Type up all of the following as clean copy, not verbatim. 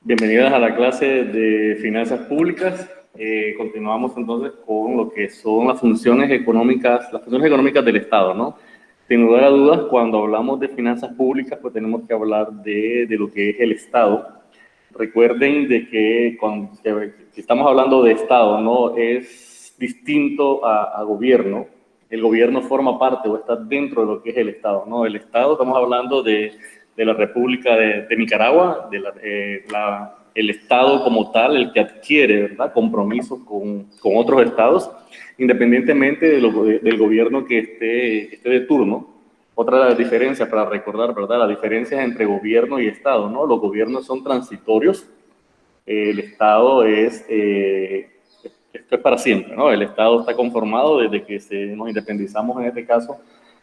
Bienvenidas a la clase de finanzas públicas. Continuamos entonces con lo que son las funciones económicas del Estado, ¿no? Sin lugar a dudas, cuando hablamos de finanzas públicas, pues tenemos que hablar de lo que es el Estado. Recuerden de que si estamos hablando de Estado, ¿no? Es distinto a gobierno. El gobierno forma parte o está dentro de lo que es el Estado, ¿no? El Estado, estamos hablando de la República de Nicaragua, el Estado como tal, el que adquiere, ¿verdad?, compromisos con otros estados, independientemente del gobierno que esté de turno. Otra de las diferencias, para recordar, ¿verdad?, las diferencias entre gobierno y Estado, ¿no? Los gobiernos son transitorios, el Estado esto es para siempre, ¿no? El Estado está conformado desde que nos independizamos, en este caso,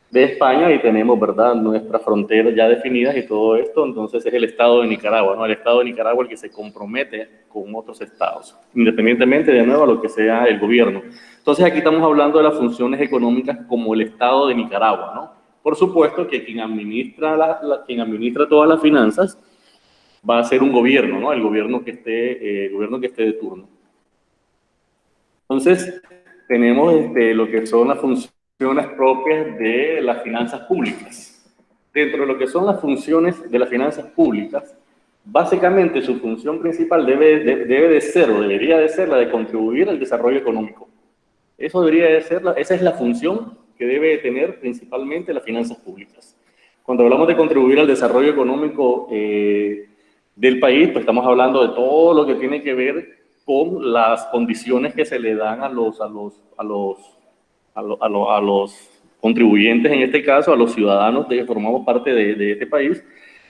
de España, y tenemos, ¿verdad?, nuestras fronteras ya definidas y todo esto. Entonces es el Estado de Nicaragua, ¿no? El Estado de Nicaragua el que se compromete con otros estados, independientemente, de nuevo, a lo que sea el gobierno. Entonces aquí estamos hablando de las funciones económicas como el Estado de Nicaragua, ¿no? Por supuesto que quien administra todas las finanzas va a ser un gobierno, ¿no? El gobierno que esté de turno. Entonces, tenemos lo que son las funciones propias de las finanzas públicas. Dentro de lo que son las funciones de las finanzas públicas, básicamente su función principal debería de ser la de contribuir al desarrollo económico. Esa es la función que debe tener principalmente las finanzas públicas. Cuando hablamos de contribuir al desarrollo económico del país, pues estamos hablando de todo lo que tiene que ver con las condiciones que se le dan a los contribuyentes, en este caso, a los ciudadanos que formamos parte de este país.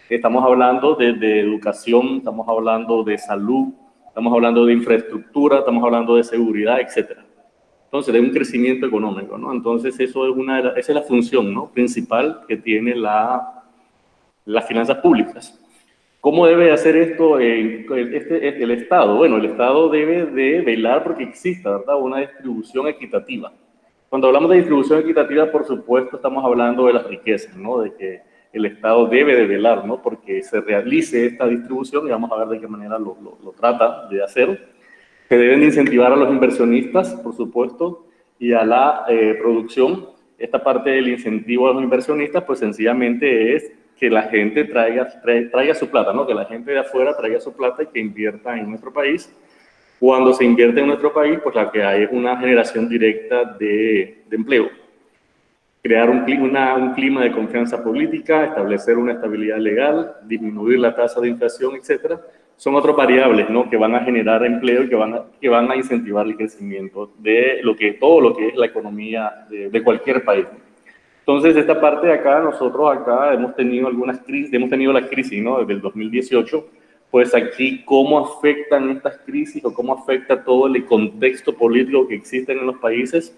Estamos hablando de educación, estamos hablando de salud, estamos hablando de infraestructura, estamos hablando de seguridad, etcétera. Entonces, de un crecimiento económico, ¿no? Entonces, esa es la función, ¿no?, principal que tiene las finanzas públicas. ¿Cómo debe hacer esto el Estado? Bueno, el Estado debe de velar porque exista, ¿verdad?, una distribución equitativa. Cuando hablamos de distribución equitativa, por supuesto, estamos hablando de las riquezas, ¿no?, de que el Estado debe de velar, ¿no?, porque se realice esta distribución, y vamos a ver de qué manera lo trata de hacer. Se deben de incentivar a los inversionistas, por supuesto, y a la producción. Esta parte del incentivo a los inversionistas, pues sencillamente es que la gente traiga su plata, ¿no? Que la gente de afuera traiga su plata y que invierta en nuestro país. Cuando se invierte en nuestro país, pues la que hay es una generación directa de empleo. Crear un clima de confianza política, establecer una estabilidad legal, disminuir la tasa de inflación, etcétera, son otras variables, ¿no?, que van a generar empleo y que van a incentivar el crecimiento de todo lo que es la economía de cualquier país. Entonces, esta parte de acá, nosotros acá hemos tenido la crisis, ¿no?, desde el 2018, pues aquí cómo afectan estas crisis o cómo afecta todo el contexto político que existe en los países,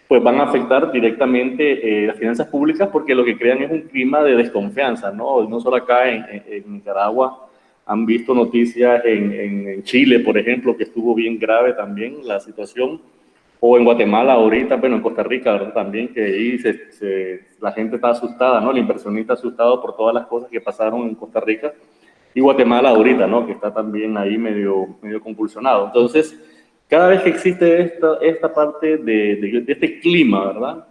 pues van a afectar directamente las finanzas públicas, porque lo que crean es un clima de desconfianza, ¿no? No solo acá en Nicaragua, han visto noticias en Chile, por ejemplo, que estuvo bien grave también la situación, o en Guatemala ahorita, bueno, en Costa Rica, ¿verdad?, también, que ahí la gente está asustada, ¿no? El inversionista asustado por todas las cosas que pasaron en Costa Rica, y Guatemala ahorita, ¿no?, que está también ahí medio convulsionado. Entonces, cada vez que existe esta parte de este clima, ¿verdad?,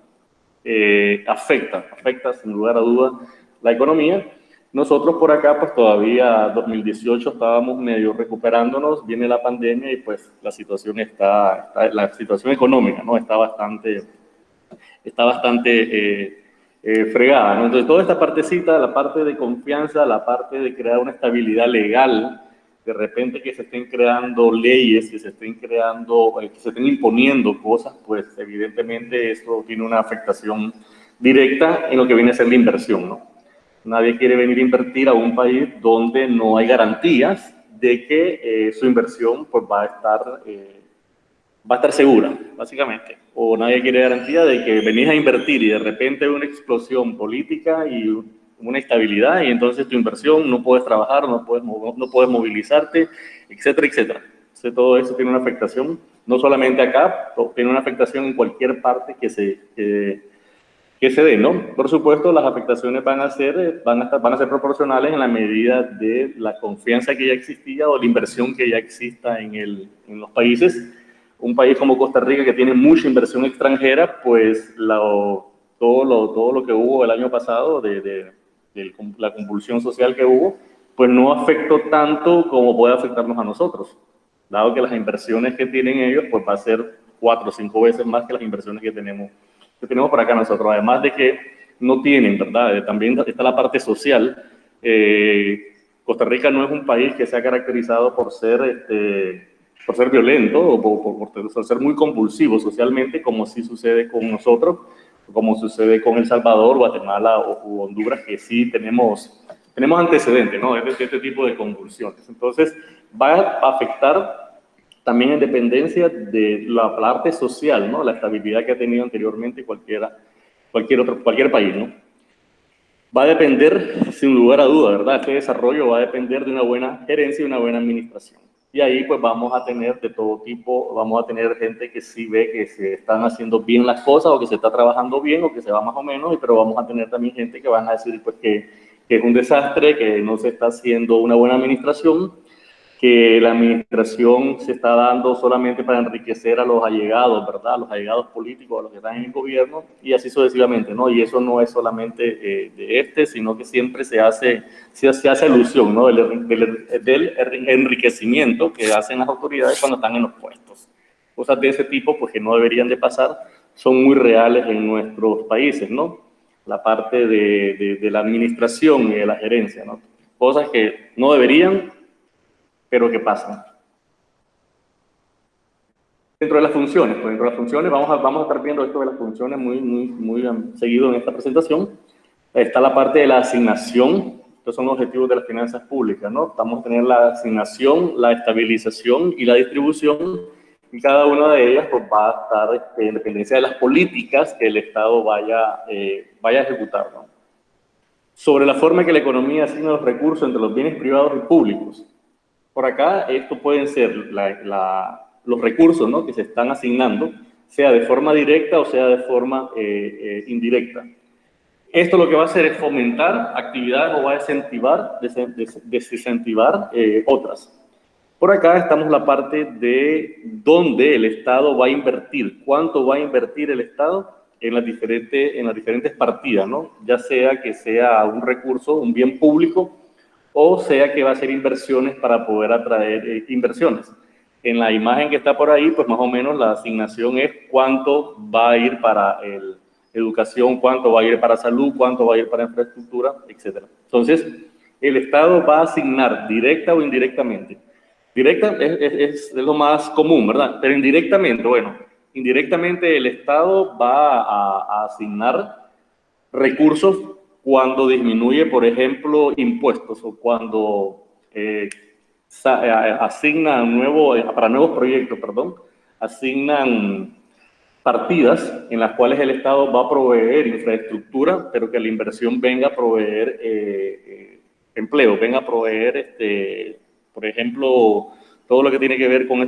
afecta sin lugar a dudas la economía. Nosotros por acá, pues todavía 2018 estábamos medio recuperándonos, viene la pandemia y pues la situación la situación económica, ¿no?, está bastante fregada, ¿no? Entonces, toda esta partecita, la parte de confianza, la parte de crear una estabilidad legal, de repente que se estén creando leyes, que se estén imponiendo cosas, pues evidentemente eso tiene una afectación directa en lo que viene a ser la inversión, ¿no? Nadie quiere venir a invertir a un país donde no hay garantías de que su inversión pues va a estar segura, básicamente. O nadie quiere garantía de que venís a invertir y de repente hay una explosión política y una estabilidad, y entonces tu inversión no puedes trabajar, no puedes movilizarte, etcétera, etcétera. Entonces, todo eso tiene una afectación, no solamente acá, tiene una afectación en cualquier parte que se den, ¿no? Por supuesto, las afectaciones van a ser proporcionales en la medida de la confianza que ya existía o la inversión que ya exista en los países. Un país como Costa Rica, que tiene mucha inversión extranjera, pues todo lo que hubo el año pasado de la convulsión social que hubo, pues no afectó tanto como puede afectarnos a nosotros, dado que las inversiones que tienen ellos, pues va a ser 4 o 5 veces más que las inversiones que tenemos por acá nosotros. Además de que no tienen, ¿verdad? También está la parte social. Costa Rica no es un país que se ha caracterizado por ser violento o por ser muy convulsivo socialmente, como sí sucede con nosotros, como sucede con El Salvador, Guatemala u Honduras, que sí tenemos antecedentes, ¿no? De este tipo de convulsiones. Entonces, va a afectar también en dependencia de la parte social, ¿no? La estabilidad que ha tenido anteriormente cualquier país, ¿no? Va a depender, sin lugar a duda, ¿verdad? Este desarrollo va a depender de una buena gerencia y una buena administración. Y ahí pues vamos a tener de todo tipo, vamos a tener gente que sí ve que se están haciendo bien las cosas o que se está trabajando bien o que se va más o menos, pero vamos a tener también gente que van a decir pues que es un desastre, que no se está haciendo una buena administración, que la administración se está dando solamente para enriquecer a los allegados, ¿verdad? A los allegados políticos, a los que están en el gobierno, y así sucesivamente, ¿no? Y eso no es solamente sino que siempre se hace alusión, ¿no? Del enriquecimiento que hacen las autoridades cuando están en los puestos. Cosas de ese tipo, pues que no deberían de pasar, son muy reales en nuestros países, ¿no? La parte de la administración y de la gerencia, ¿no? Cosas que no deberían, pero ¿qué pasa? Dentro de las funciones, pues dentro de las funciones vamos a estar viendo esto de las funciones muy seguido en esta presentación. Está la parte de la asignación, estos son los objetivos de las finanzas públicas, ¿no? Vamos a tener la asignación, la estabilización y la distribución, y cada una de ellas pues, va a estar en dependencia de las políticas que el Estado vaya a ejecutar, ¿no? Sobre la forma que la economía asigna los recursos entre los bienes privados y públicos. Por acá, esto pueden ser los recursos, ¿no? Que se están asignando, sea de forma directa o sea de forma indirecta. Esto lo que va a hacer es fomentar actividades o va a desincentivar otras. Por acá estamos la parte de dónde el Estado va a invertir, cuánto va a invertir el Estado en las diferentes partidas, ¿no? Ya sea que sea un recurso, un bien público, o sea que va a ser inversiones para poder atraer inversiones. En la imagen que está por ahí, pues más o menos la asignación es cuánto va a ir para educación, cuánto va a ir para salud, cuánto va a ir para infraestructura, etc. Entonces, el Estado va a asignar directa o indirectamente. Directa es lo más común, ¿verdad? Pero indirectamente, bueno, indirectamente el Estado va a asignar recursos cuando disminuye, por ejemplo, impuestos o cuando asignan para nuevos proyectos, perdón, asignan partidas en las cuales el Estado va a proveer infraestructura, pero que la inversión venga a proveer empleo, venga a proveer, por ejemplo, todo lo que tiene que ver con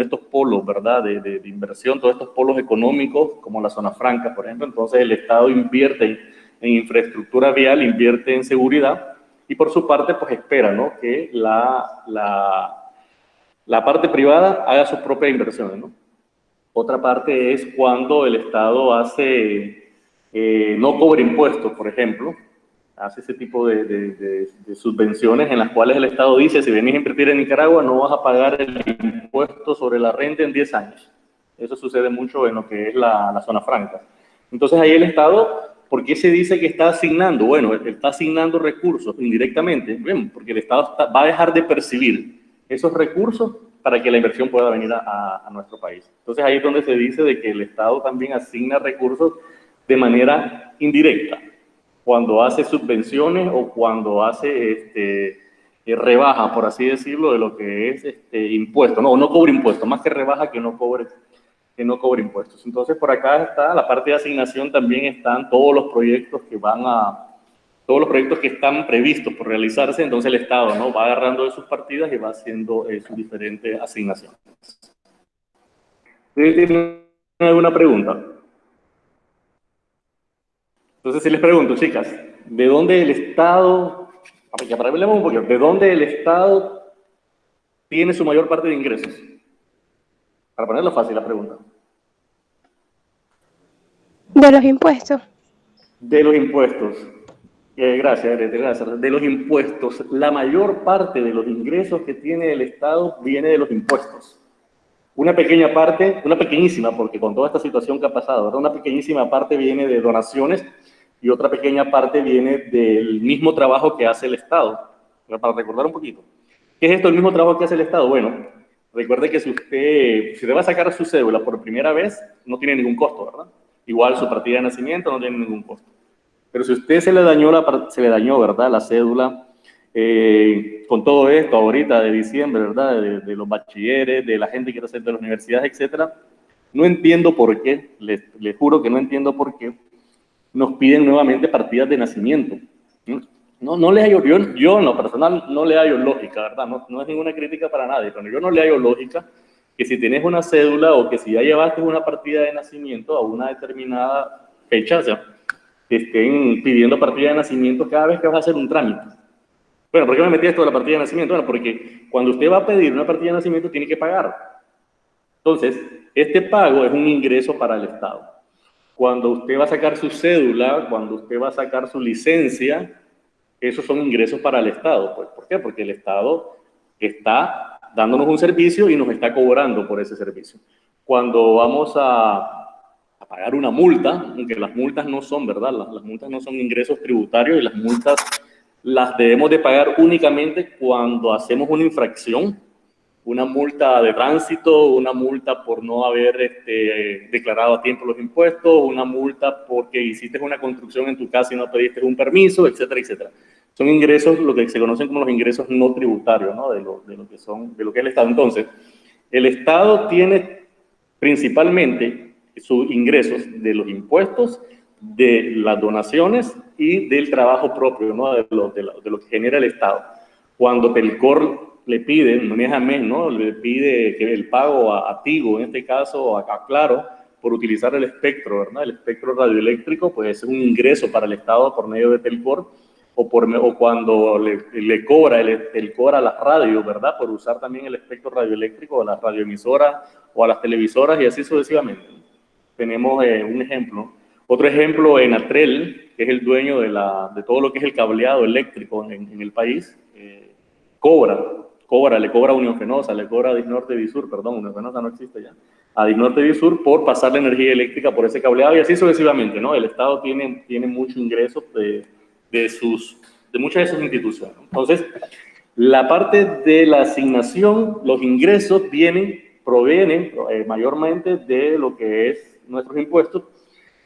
estos polos, ¿verdad?, de inversión, todos estos polos económicos, como la zona franca, por ejemplo. Entonces el Estado invierte en infraestructura vial, invierte en seguridad, y por su parte, pues espera, ¿no?, que la parte privada haga sus propias inversiones, ¿no? Otra parte es cuando el Estado no cobra impuestos, por ejemplo, hace ese tipo de subvenciones en las cuales el Estado dice, si venís a invertir en Nicaragua, no vas a pagar el impuesto sobre la renta en 10 años. Eso sucede mucho en lo que es la zona franca. Entonces ahí el Estado, ¿por qué se dice que está asignando? Bueno, está asignando recursos indirectamente, bien, porque el Estado va a dejar de percibir esos recursos para que la inversión pueda venir a nuestro país. Entonces ahí es donde se dice de que el Estado también asigna recursos de manera indirecta, cuando hace subvenciones o cuando hace rebaja, por así decirlo, de lo que es impuesto, no cobra impuestos, más que rebaja que no cobre impuestos. Entonces por acá está la parte de asignación, también están todos los proyectos que están previstos por realizarse. Entonces el Estado, ¿no?, va agarrando de sus partidas y va haciendo sus diferentes asignaciones. ¿Tienen alguna pregunta? Entonces, si les pregunto, chicas, ¿de dónde el Estado, para hablemos un poquito, ¿de dónde el Estado tiene su mayor parte de ingresos? Para ponerlo fácil la pregunta. De los impuestos. De los impuestos. Gracias, gracias. De los impuestos. La mayor parte de los ingresos que tiene el Estado viene de los impuestos. Una pequeña parte, una pequeñísima, porque con toda esta situación que ha pasado, ¿verdad? Una pequeñísima parte viene de donaciones y otra pequeña parte viene del mismo trabajo que hace el Estado. Para recordar un poquito. ¿Qué es esto, el mismo trabajo que hace el Estado? Bueno, recuerde que si usted va a sacar su cédula por primera vez, no tiene ningún costo, ¿verdad? Igual su partida de nacimiento no tiene ningún costo. Pero si a usted se le dañó, ¿verdad? La cédula, con todo esto ahorita de diciembre, ¿verdad? De los bachilleres, de la gente que quiere hacer de las universidades, etcétera, no entiendo por qué, les juro que no entiendo por qué nos piden nuevamente partidas de nacimiento. No le hallo, yo en lo personal no le hallo lógica, ¿verdad? No es ninguna crítica para nadie, pero yo no le hallo lógica que si tienes una cédula o que si ya llevaste una partida de nacimiento a una determinada fecha, o sea, te estén pidiendo partida de nacimiento cada vez que vas a hacer un trámite. Bueno, ¿por qué me metí esto de la partida de nacimiento? Bueno, porque cuando usted va a pedir una partida de nacimiento tiene que pagar. Entonces, este pago es un ingreso para el Estado. Cuando usted va a sacar su cédula, cuando usted va a sacar su licencia, esos son ingresos para el Estado. Pues, ¿por qué? Porque el Estado está dándonos un servicio y nos está cobrando por ese servicio. Cuando vamos a pagar una multa, aunque las multas no son, ¿verdad? Las multas no son ingresos tributarios y las multas las debemos de pagar únicamente cuando hacemos una infracción, una multa de tránsito, una multa por no haber declarado a tiempo los impuestos, una multa porque hiciste una construcción en tu casa y no pediste un permiso, etcétera, etcétera. Son ingresos, lo que se conocen como los ingresos no tributarios, ¿no? de lo que es el Estado. Entonces, el Estado tiene principalmente sus ingresos de los impuestos, de las donaciones y del trabajo propio, ¿no? de lo que genera el Estado. Cuando Telcor le pide, mes a mes, ¿no? Le pide que el pago a Tigo, en este caso a Claro, por utilizar el espectro, ¿verdad? El espectro radioeléctrico, pues es un ingreso para el Estado por medio de Telcor, o cuando le cobra el Telcor a las radios, ¿verdad? Por usar también el espectro radioeléctrico a las radioemisoras o a las televisoras y así sucesivamente. Tenemos un ejemplo. Otro ejemplo, Enatrel, que es el dueño de todo lo que es el cableado eléctrico en el país, le cobra a Unión Fenosa, le cobra a Disnorte Disur, perdón, Unión Fenosa no existe ya, a Disnorte Disur por pasar la energía eléctrica por ese cableado y así sucesivamente, ¿no? El Estado tiene mucho ingreso de muchas de sus instituciones. Entonces, la parte de la asignación, los ingresos provienen mayormente de lo que es nuestros impuestos,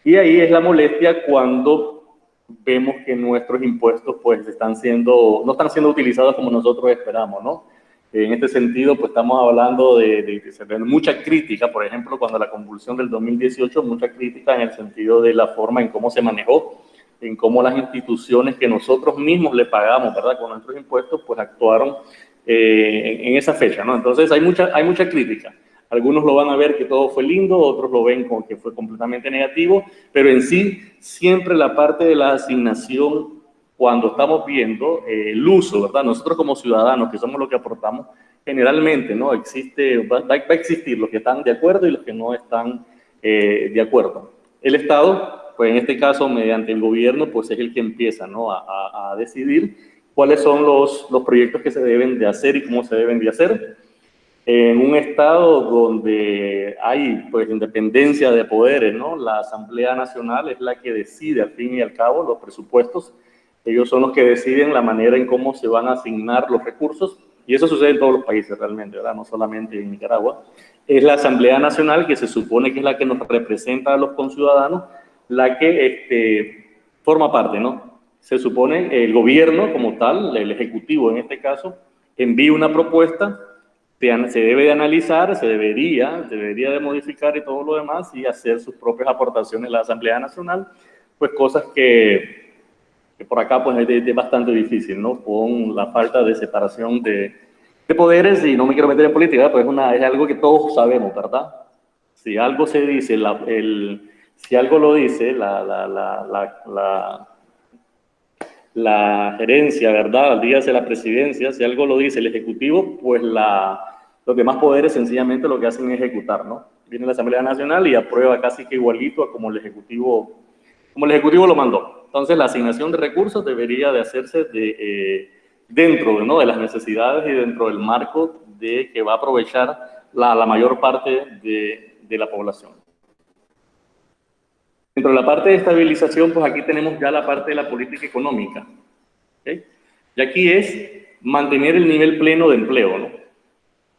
y ahí es la molestia cuando vemos que nuestros impuestos pues no están siendo utilizados como nosotros esperamos, ¿no? En este sentido, pues estamos hablando de mucha crítica, por ejemplo, cuando la convulsión del 2018, mucha crítica en el sentido de la forma en cómo se manejó, en cómo las instituciones que nosotros mismos le pagamos, ¿verdad?, con nuestros impuestos, pues actuaron en esa fecha, ¿no? Entonces hay mucha crítica. Algunos lo van a ver que todo fue lindo, otros lo ven como que fue completamente negativo, pero en sí, siempre la parte de la asignación, cuando estamos viendo el uso, ¿verdad? Nosotros como ciudadanos, que somos los que aportamos, generalmente, ¿no? Va a existir los que están de acuerdo y los que no están de acuerdo. El Estado, pues en este caso, mediante el gobierno, pues es el que empieza, ¿no? a decidir cuáles son los proyectos que se deben de hacer y cómo se deben de hacer. En un estado donde hay pues independencia de poderes, ¿no? La Asamblea Nacional es la que decide al fin y al cabo los presupuestos. Ellos son los que deciden la manera en cómo se van a asignar los recursos, y eso sucede en todos los países realmente, ¿verdad? No solamente en Nicaragua. Es la Asamblea Nacional, que se supone que es la que nos representa a los conciudadanos, la que forma parte, ¿no? Se supone el gobierno como tal, el ejecutivo en este caso, envía una propuesta, se debe de analizar, se debería de modificar y todo lo demás y hacer sus propias aportaciones en la Asamblea Nacional, pues cosas que por acá pues es bastante difícil, ¿no? Con la falta de separación de poderes, y no me quiero meter en política, pues es algo que todos sabemos, ¿verdad? Si algo se dice, Si algo lo dice la gerencia, ¿verdad? Dígase la presidencia, si algo lo dice el Ejecutivo, pues los demás poderes sencillamente lo que hacen es ejecutar, ¿no? Viene la Asamblea Nacional y aprueba casi que igualito a como el Ejecutivo lo mandó. Entonces, la asignación de recursos debería de hacerse dentro, ¿no?, de las necesidades y dentro del marco de que va a aprovechar la mayor parte de la población. Dentro de la parte de estabilización, pues aquí tenemos ya la parte de la política económica, ¿okay? Y aquí es mantener el nivel pleno de empleo, ¿no?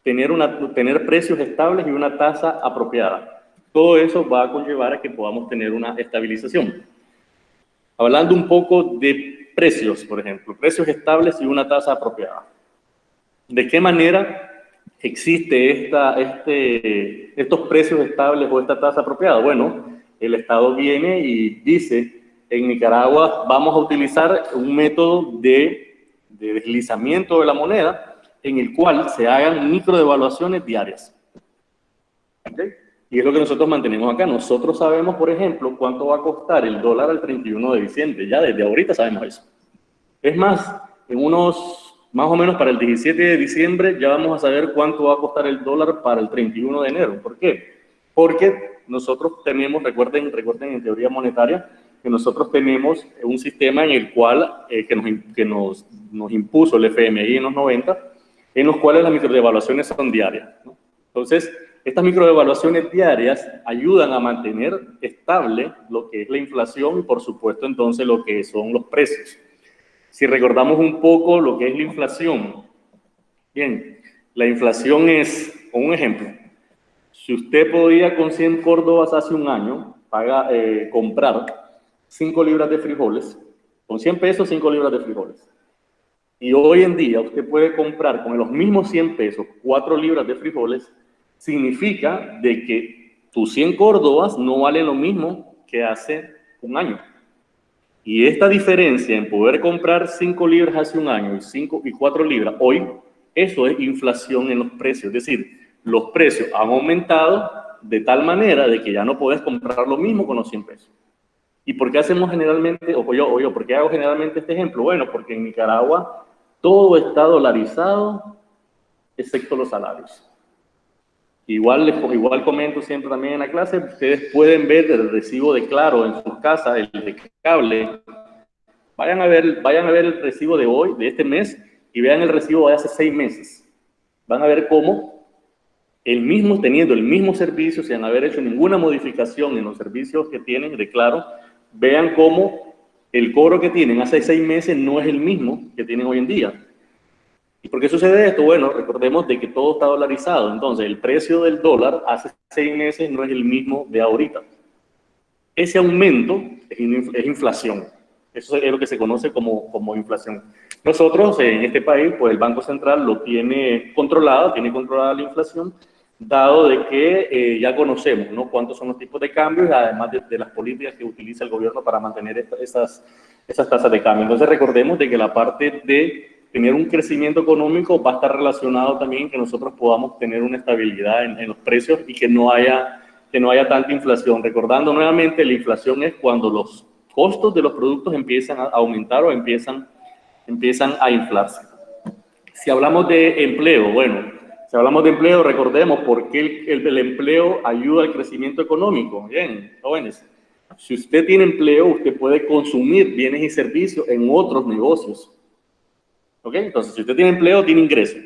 Tener precios estables y una tasa apropiada. Todo eso va a conllevar a que podamos tener una estabilización. Hablando un poco de precios, por ejemplo, precios estables y una tasa apropiada. ¿De qué manera existe estos precios estables o esta tasa apropiada? Bueno, el Estado viene y dice, en Nicaragua vamos a utilizar un método de deslizamiento de la moneda en el cual se hagan microdevaluaciones diarias. ¿Okay? Y es lo que nosotros mantenemos acá. Nosotros sabemos, por ejemplo, cuánto va a costar el dólar al 31 de diciembre. Ya desde ahorita sabemos eso. Es más, más o menos para el 17 de diciembre ya vamos a saber cuánto va a costar el dólar para el 31 de enero. ¿Por qué? Porque nosotros tenemos, recuerden en teoría monetaria, que nosotros tenemos un sistema en el cual, que nos impuso el FMI en los 90, en los cuales las microdevaluaciones son diarias, ¿no? Entonces, estas microdevaluaciones diarias ayudan a mantener estable lo que es la inflación y, por supuesto, entonces lo que son los precios. Si recordamos un poco lo que es la inflación, bien, la inflación es, un ejemplo, si usted podía con 100 córdobas hace un año comprar 5 libras de frijoles, con 100 pesos 5 libras de frijoles, y hoy en día usted puede comprar con los mismos 100 pesos 4 libras de frijoles, significa de que tus 100 córdobas no valen lo mismo que hace un año. Y esta diferencia en poder comprar 5 libras hace un año y 4 libras hoy, eso es inflación en los precios. Es decir, los precios han aumentado de tal manera de que ya no puedes comprar lo mismo con los 100 pesos. ¿Y por qué hacemos generalmente, por qué hago generalmente este ejemplo? Bueno, porque en Nicaragua todo está dolarizado, excepto los salarios. Igual comento siempre también en la clase, ustedes pueden ver el recibo de Claro en sus casas, el de cable. Vayan a ver el recibo de hoy, de este mes, y vean el recibo de hace 6 meses. Van a ver cómo teniendo el mismo servicio, sin haber hecho ninguna modificación en los servicios que tienen de Claro, vean cómo el cobro que tienen hace 6 meses no es el mismo que tienen hoy en día. ¿Y por qué sucede esto? Bueno, recordemos de que todo está dolarizado. Entonces, el precio del dólar hace 6 meses no es el mismo de ahorita. Ese aumento es inflación. Eso es lo que se conoce como inflación. Nosotros, en este país, pues el Banco Central lo tiene controlada la inflación, dado de que ya conocemos, ¿no?, cuántos son los tipos de cambios, además de las políticas que utiliza el gobierno para mantener esas tasas de cambio. Entonces, recordemos de que la parte de tener un crecimiento económico va a estar relacionado también que nosotros podamos tener una estabilidad en los precios y que no haya tanta inflación. Recordando nuevamente, la inflación es cuando los costos de los productos empiezan a aumentar o empiezan a inflarse. Si hablamos de empleo, recordemos por qué el empleo ayuda al crecimiento económico. Bien, jóvenes, si usted tiene empleo, usted puede consumir bienes y servicios en otros negocios. ¿Ok? Entonces, si usted tiene empleo, tiene ingresos.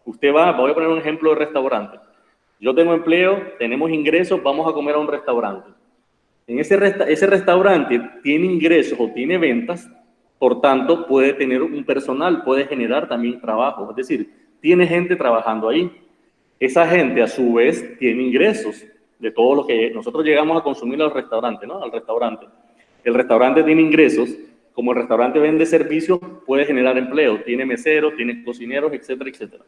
Voy a poner un ejemplo de restaurante. Yo tengo empleo, tenemos ingresos, vamos a comer a un restaurante. En ese restaurante tiene ingresos o tiene ventas, por tanto, puede tener un personal, puede generar también trabajo. Es decir, tiene gente trabajando ahí. Esa gente, a su vez, tiene ingresos de todo lo que nosotros llegamos a consumir al restaurante, ¿no? Al restaurante. El restaurante tiene ingresos. Como el restaurante vende servicios, puede generar empleo. Tiene meseros, tiene cocineros, etcétera, etcétera.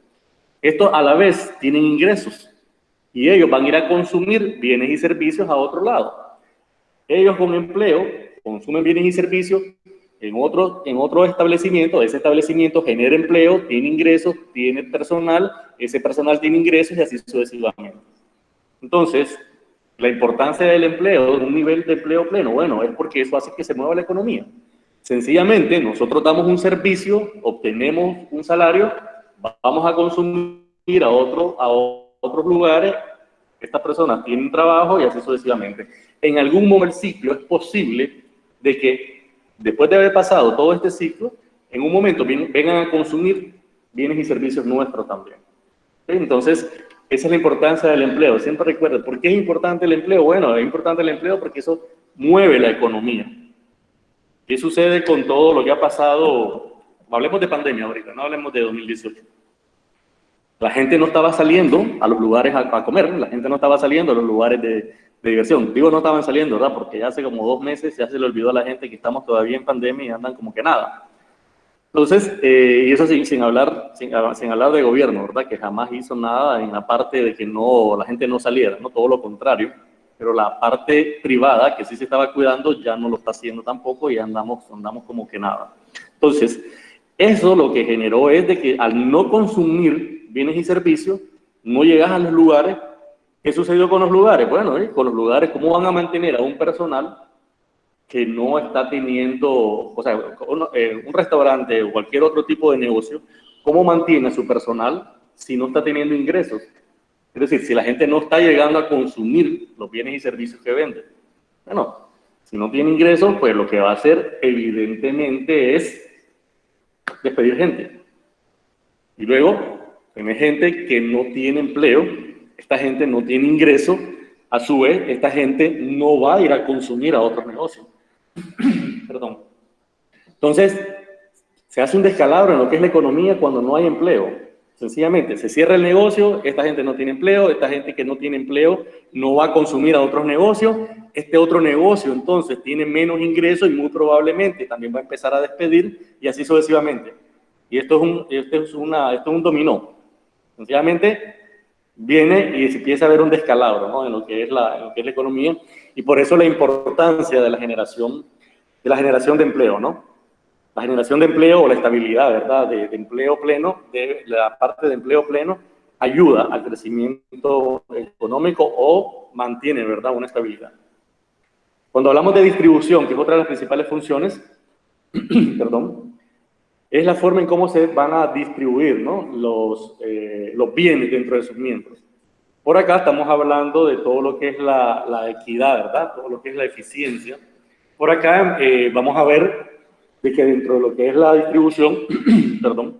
Estos, a la vez, tienen ingresos. Y ellos van a ir a consumir bienes y servicios a otro lado. Ellos con empleo consumen bienes y servicios en otro establecimiento. Ese establecimiento genera empleo, tiene ingresos, tiene personal, ese personal tiene ingresos y así sucesivamente. Entonces, La importancia del empleo, un nivel de empleo pleno, bueno, es porque eso hace que se mueva la economía. Sencillamente, nosotros damos un servicio, obtenemos un salario, vamos a consumir a otros lugares, estas personas tienen trabajo y así sucesivamente. En algún momento del ciclo es posible de que, después de haber pasado todo este ciclo, en un momento vengan a consumir bienes y servicios nuestros también. Entonces, esa es la importancia del empleo. Siempre recuerden, ¿por qué es importante el empleo? Bueno, es importante el empleo porque eso mueve la economía. ¿Qué sucede con todo lo que ha pasado? Hablemos de pandemia ahorita, no hablemos de 2018. La gente no estaba saliendo a los lugares a comer, la gente no estaba saliendo a los lugares de diversión. Digo, no estaban saliendo, ¿verdad? Porque ya hace como 2 meses ya se le olvidó a la gente que estamos todavía en pandemia y andan como que nada. Entonces, y eso sí, sin hablar de gobierno, ¿verdad? Que jamás hizo nada en la parte de que no, la gente no saliera, ¿no? Todo lo contrario. Pero la parte privada, que sí se estaba cuidando, ya no lo está haciendo tampoco y andamos como que nada. Entonces, eso lo que generó es de que al no consumir bienes y servicios, no llegas a los lugares. ¿Qué sucedió con los lugares? Bueno, con los lugares, ¿cómo van a mantener a un personal que no está teniendo, o sea, un restaurante o cualquier otro tipo de negocio, cómo mantiene a su personal si no está teniendo ingresos? Es decir, si la gente no está llegando a consumir los bienes y servicios que vende. Bueno, si no tiene ingresos, pues lo que va a hacer evidentemente es despedir gente. Y luego, tiene gente que no tiene empleo, esta gente no tiene ingreso, a su vez, esta gente no va a ir a consumir a otros negocios. Perdón. Entonces, se hace un descalabro en lo que es la economía cuando no hay empleo. Sencillamente, se cierra el negocio, esta gente no tiene empleo, esta gente que no tiene empleo no va a consumir a otros negocios, este otro negocio entonces tiene menos ingresos y muy probablemente también va a empezar a despedir y así sucesivamente. Y esto es un dominó. Sencillamente viene y se empieza a ver un descalabro, ¿no? en lo que es la economía, y por eso la importancia de la generación de empleo, ¿no? La generación de empleo o la estabilidad, ¿verdad? De empleo pleno, de la parte de empleo pleno, ayuda al crecimiento económico o mantiene, ¿verdad?, una estabilidad. Cuando hablamos de distribución, que es otra de las principales funciones, perdón, es la forma en cómo se van a distribuir, ¿no?, los bienes dentro de sus miembros. Por acá estamos hablando de todo lo que es la equidad, ¿verdad?, todo lo que es la eficiencia. Por acá vamos a ver de que dentro de lo que es la distribución, perdón,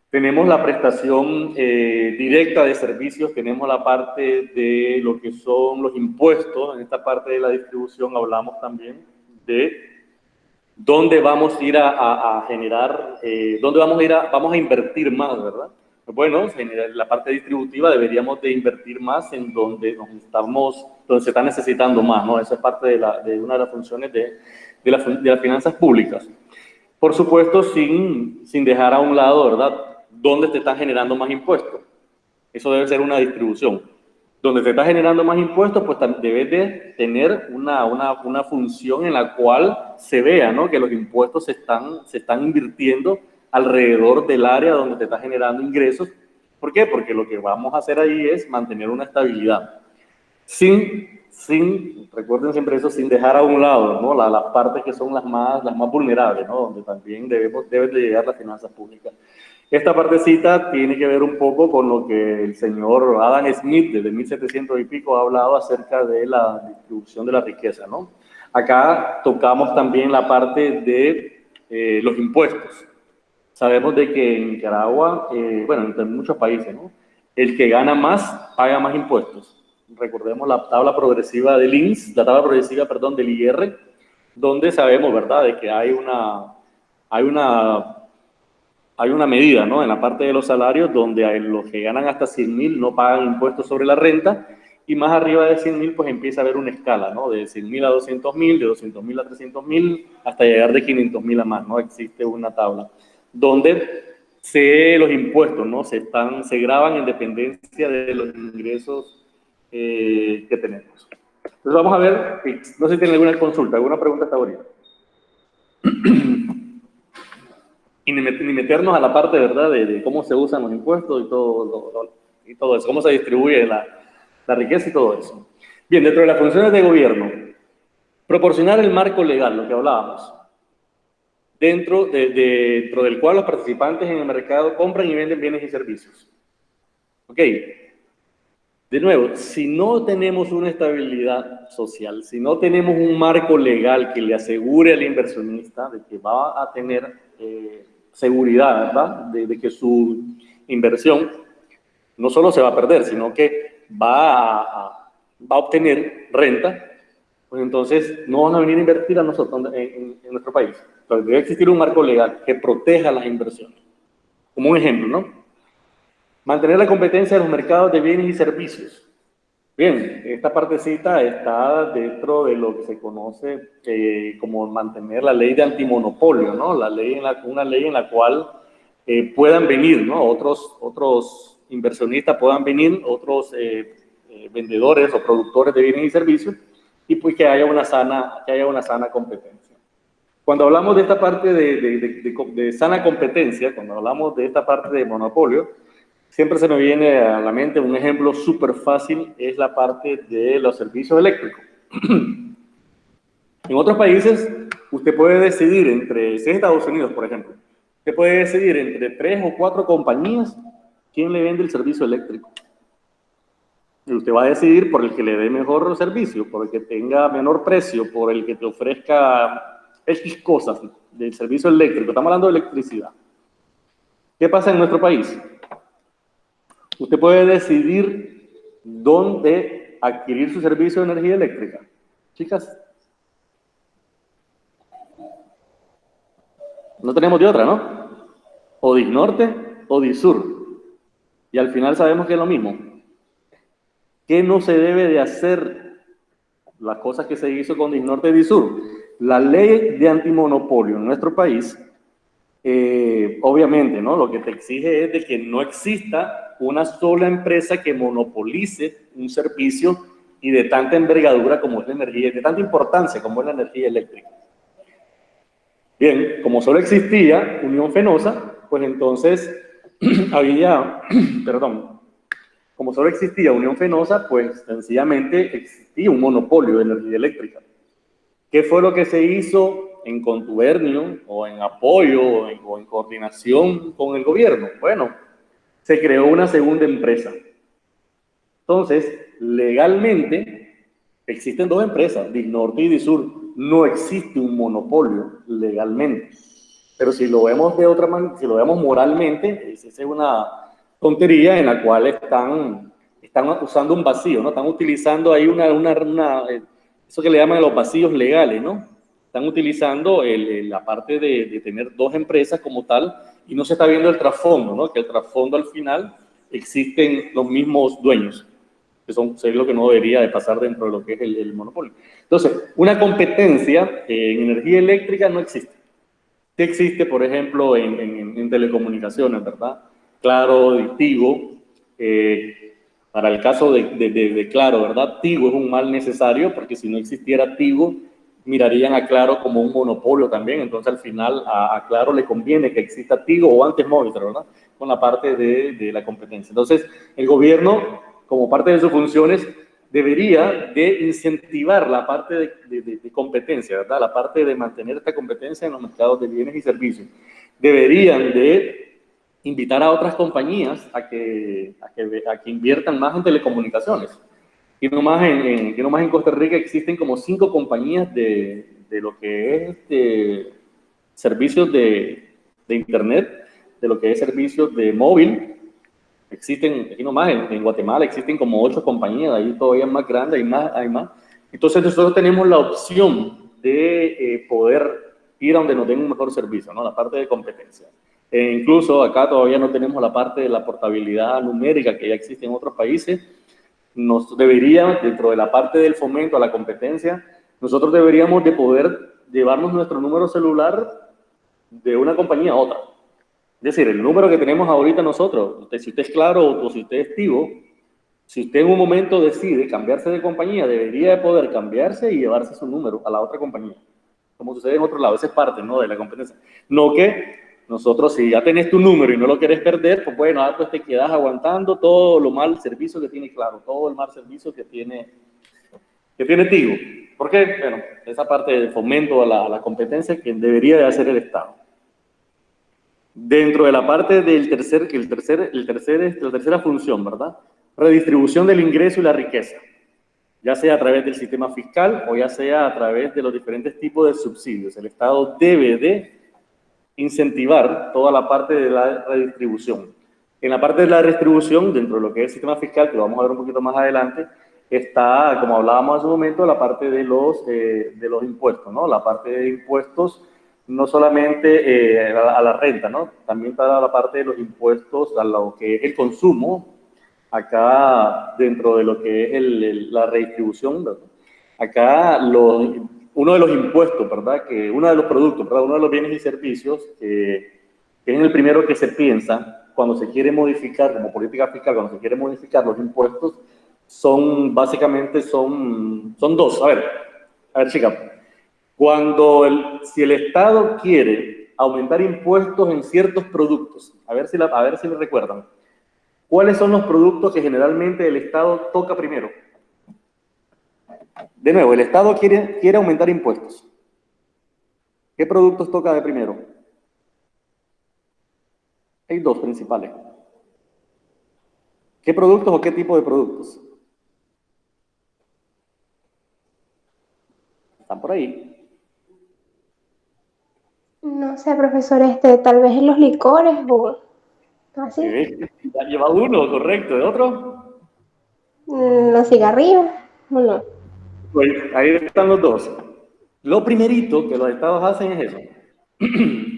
tenemos la prestación directa de servicios, tenemos la parte de lo que son los impuestos. En esta parte de la distribución hablamos también de dónde vamos a ir a generar, dónde vamos a invertir más, ¿verdad? Bueno, en la parte distributiva deberíamos de invertir más en donde donde se está necesitando más, ¿no? Esa es parte de una de las funciones de las finanzas públicas. Por supuesto, sin dejar a un lado, ¿verdad?, dónde te están generando más impuestos. Eso debe ser una distribución. Donde te está generando más impuestos, pues debes de tener una función en la cual se vea, ¿no?, que los impuestos se están invirtiendo alrededor del área donde te está generando ingresos. ¿Por qué? Porque lo que vamos a hacer ahí es mantener una estabilidad. Recuerden siempre eso, sin dejar a un lado, ¿no?, las partes que son las más vulnerables, ¿no?, donde también deben de llegar las finanzas públicas. Esta partecita tiene que ver un poco con lo que el señor Adam Smith, desde 1700 y pico, ha hablado acerca de la distribución de la riqueza, ¿no? Acá tocamos también la parte de los impuestos. Sabemos de que en Nicaragua, bueno, en muchos países, ¿no?, el que gana más paga más impuestos. Recordemos la tabla progresiva del INS, la tabla progresiva, perdón, del IR, donde sabemos, ¿verdad?, de que hay una medida, ¿no?, en la parte de los salarios donde los que ganan hasta 100.000 no pagan impuestos sobre la renta, y más arriba de 100.000 pues empieza a haber una escala, ¿no?, de 100.000 a 200.000, de 200.000 a 300.000, hasta llegar de 500.000 a más, ¿no? Existe una tabla donde los impuestos, ¿no?, se graban en dependencia de los ingresos que tenemos. Entonces vamos a ver, no sé si tienen alguna consulta, alguna pregunta hasta ahorita. Y ni meternos a la parte, ¿verdad?, de cómo se usan los impuestos y todo eso, cómo se distribuye la riqueza y todo eso. Bien, dentro de las funciones de gobierno, proporcionar el marco legal, lo que hablábamos, dentro del cual los participantes en el mercado compran y venden bienes y servicios. Ok, de nuevo, si no tenemos una estabilidad social, si no tenemos un marco legal que le asegure al inversionista de que va a tener seguridad, ¿verdad? De que su inversión no solo se va a perder, sino que va a obtener renta, pues entonces no van a venir a invertir a nosotros en nuestro país. Entonces debe existir un marco legal que proteja las inversiones. Como un ejemplo, ¿no? Mantener la competencia de los mercados de bienes y servicios. Bien, esta partecita está dentro de lo que se conoce como mantener la ley de antimonopolio, ¿no? Una ley en la cual puedan venir, ¿no? Otros inversionistas puedan venir, otros vendedores o productores de bienes y servicios, y pues que haya una sana competencia. Cuando hablamos de esta parte de sana competencia, cuando hablamos de esta parte de monopolio, siempre se me viene a la mente un ejemplo súper fácil, es la parte de los servicios eléctricos. En otros países, usted puede decidir entre, si es Estados Unidos, por ejemplo, usted puede decidir entre 3 o 4 compañías quién le vende el servicio eléctrico. Y usted va a decidir por el que le dé mejor servicio, por el que tenga menor precio, por el que te ofrezca X cosas del servicio eléctrico. Estamos hablando de electricidad. ¿Qué pasa en nuestro país? Usted puede decidir dónde adquirir su servicio de energía eléctrica. Chicas, no tenemos de otra, ¿no? O Disnorte o Disur. Y al final sabemos que es lo mismo. ¿Qué no se debe de hacer? Las cosas que se hizo con Disnorte y Disur. La ley de antimonopolio en nuestro país, obviamente, ¿no? Lo que te exige es de que no exista una sola empresa que monopolice un servicio y de tanta envergadura como es la energía, de tanta importancia como es la energía eléctrica. Bien, como solo existía Unión Fenosa, pues entonces había, perdón, como solo existía Unión Fenosa, pues sencillamente existía un monopolio de energía eléctrica. ¿Qué fue lo que se hizo en contubernio o en apoyo o en coordinación con el gobierno? Bueno, se creó una segunda empresa. Entonces, legalmente, existen 2 empresas, Disnorte y Disur. No existe un monopolio legalmente. Pero si lo vemos de otra manera, si lo vemos moralmente, esa es una tontería en la cual están usando un vacío, ¿no? Están utilizando ahí eso que le llaman los vacíos legales, ¿no? Están utilizando la parte de tener 2 empresas como tal y no se está viendo el trasfondo, ¿no? Que el trasfondo al final existen los mismos dueños, que es lo que no debería de pasar dentro de lo que es el monopolio. Entonces, una competencia en energía eléctrica no existe. Sí existe, por ejemplo, en telecomunicaciones, ¿verdad? Claro y Tigo. Para el caso de Claro, ¿verdad? Tigo es un mal necesario porque si no existiera Tigo, mirarían a Claro como un monopolio también. Entonces, al final, a Claro le conviene que exista Tigo o antes Movistar, ¿verdad? Con la parte de la competencia. Entonces, el gobierno, como parte de sus funciones, debería de incentivar la parte de competencia, ¿verdad? La parte de mantener esta competencia en los mercados de bienes y servicios. Deberían de invitar a otras compañías a que inviertan más en telecomunicaciones. Y no más en Costa Rica existen como 5 compañías de lo que es servicios de internet, de lo que es servicios de móvil. Existen, aquí nomás, en Guatemala existen como 8 compañías, ahí todavía más grandes, hay más. Entonces nosotros tenemos la opción de poder ir a donde nos den un mejor servicio, ¿no? La parte de competencia. Incluso acá todavía no tenemos la parte de la portabilidad numérica que ya existe en otros países. Nos debería, dentro de la parte del fomento a la competencia, nosotros deberíamos de poder llevarnos nuestro número celular de una compañía a otra. Es decir, el número que tenemos ahorita nosotros, si usted es Claro o si usted es Tigo, si usted en un momento decide cambiarse de compañía, debería de poder cambiarse y llevarse su número a la otra compañía, como sucede en otro lado. Esa es parte, ¿no?, de la competencia. No que nosotros, si ya tenés tu número y no lo querés perder, pues bueno, pues te quedas aguantando todo lo mal servicio que tiene Claro, todo el mal servicio que tiene ¿Qué tiene Tigo? ¿Por qué? Bueno, esa parte de fomento a la competencia que debería de hacer el Estado. Dentro de la parte del la tercera función, ¿verdad? Redistribución del ingreso y la riqueza, ya sea a través del sistema fiscal o ya sea a través de los diferentes tipos de subsidios. El Estado debe de incentivar toda la parte de la redistribución. En la parte de la redistribución, dentro de lo que es el sistema fiscal, que lo vamos a ver un poquito más adelante, está, como hablábamos hace un momento, la parte de los impuestos, ¿no? La parte de impuestos, no solamente a la renta, ¿no? También está la parte de los impuestos a lo que es el consumo, acá dentro de lo que es la redistribución, ¿verdad? Acá uno de los impuestos, ¿verdad? Uno de los productos, ¿verdad? Uno de los bienes y servicios, que es el primero que se piensa cuando se quiere modificar, como política fiscal, cuando se quiere modificar los impuestos, básicamente son dos. A ver, chicas, si el Estado quiere aumentar impuestos en ciertos productos, a ver si le recuerdan, ¿cuáles son los productos que generalmente el Estado toca primero? De nuevo, el Estado quiere aumentar impuestos. ¿Qué productos toca de primero? Hay dos principales. ¿Qué productos o qué tipo de productos? Están por ahí. No sé, profesor, tal vez en los licores o así. Ya lleva uno, correcto. ¿De otro? Los cigarrillos, o no. Pues ahí están los dos. Lo primerito que los estados hacen es eso.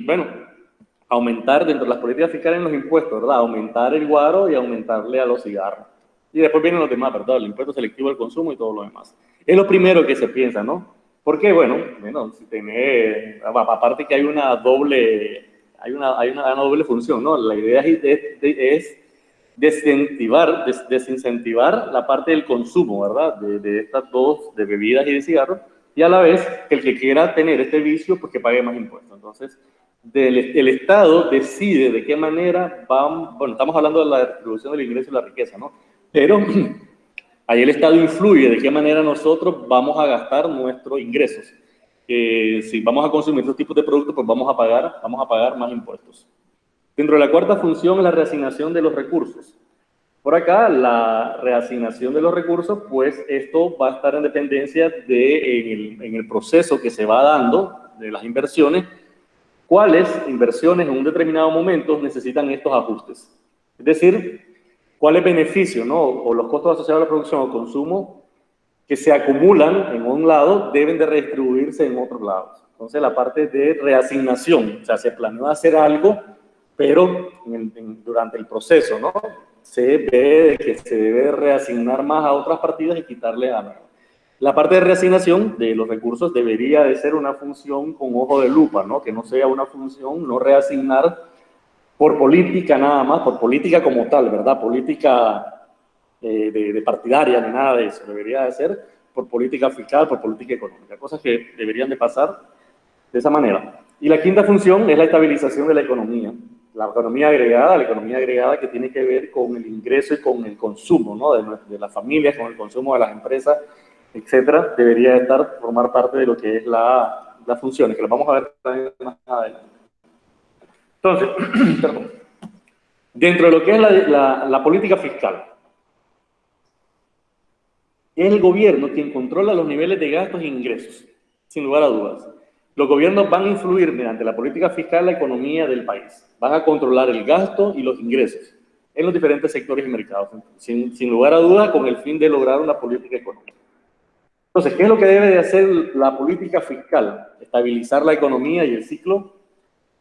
Bueno, aumentar dentro de las políticas fiscales en los impuestos, ¿verdad? Aumentar el guaro y aumentarle a los cigarros. Y después vienen los demás, ¿verdad? El impuesto selectivo al consumo y todo lo demás. Es lo primero que se piensa, ¿no? Porque, bueno, si tenés, aparte que hay una doble función, ¿no? La idea es desincentivar la parte del consumo, ¿verdad? De estas dos, de bebidas y de cigarros, y a la vez que el que quiera tener este vicio, pues que pague más impuestos. Entonces, el Estado decide de qué manera bueno, estamos hablando de la distribución del ingreso y la riqueza, ¿no? Pero ahí el Estado influye de qué manera nosotros vamos a gastar nuestros ingresos. Si vamos a consumir estos tipos de productos, pues vamos a pagar más impuestos. Dentro de la cuarta función es la reasignación de los recursos. Por acá, la reasignación de los recursos, pues esto va a estar en dependencia en el proceso que se va dando de las inversiones, cuáles inversiones en un determinado momento necesitan estos ajustes. Es decir, cuáles beneficios, ¿no? O los costos asociados a la producción o consumo que se acumulan en un lado deben de redistribuirse en otros lados. Entonces, la parte de reasignación, o sea, se planeó hacer algo, pero durante el proceso, ¿no? Se ve que se debe reasignar más a otras partidas y quitarle a la parte de reasignación de los recursos debería de ser una función con ojo de lupa, ¿no? Que no sea una función, no reasignar por política nada más, por política como tal, ¿verdad? Política de partidaria ni nada de eso. Debería de ser por política fiscal, por política económica, cosas que deberían de pasar de esa manera. Y la quinta función es la estabilización de la economía la economía agregada que tiene que ver con el ingreso y con el consumo, ¿no? De las familias, con el consumo de las empresas, etcétera, debería formar parte de lo que es las funciones, que las vamos a ver también más adelante. Entonces, perdón, dentro de lo que es la política fiscal, es el gobierno quien controla los niveles de gastos e ingresos, sin lugar a dudas. Los gobiernos van a influir mediante la política fiscal la economía del país. Van a controlar el gasto y los ingresos en los diferentes sectores y mercados, sin lugar a dudas, con el fin de lograr una política económica. Entonces, ¿qué es lo que debe de hacer la política fiscal? Estabilizar la economía y el ciclo,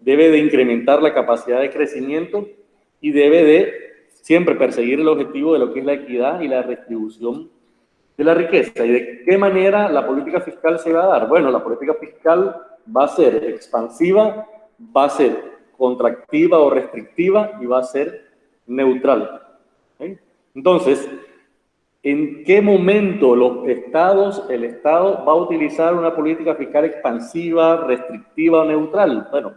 debe de incrementar la capacidad de crecimiento y debe de siempre perseguir el objetivo de lo que es la equidad y la redistribución de la riqueza. ¿Y de qué manera la política fiscal se va a dar? Bueno, la política fiscal va a ser expansiva, va a ser contractiva o restrictiva y va a ser neutral. ¿Sí? Entonces, ¿en qué momento el Estado va a utilizar una política fiscal expansiva, restrictiva o neutral? Bueno,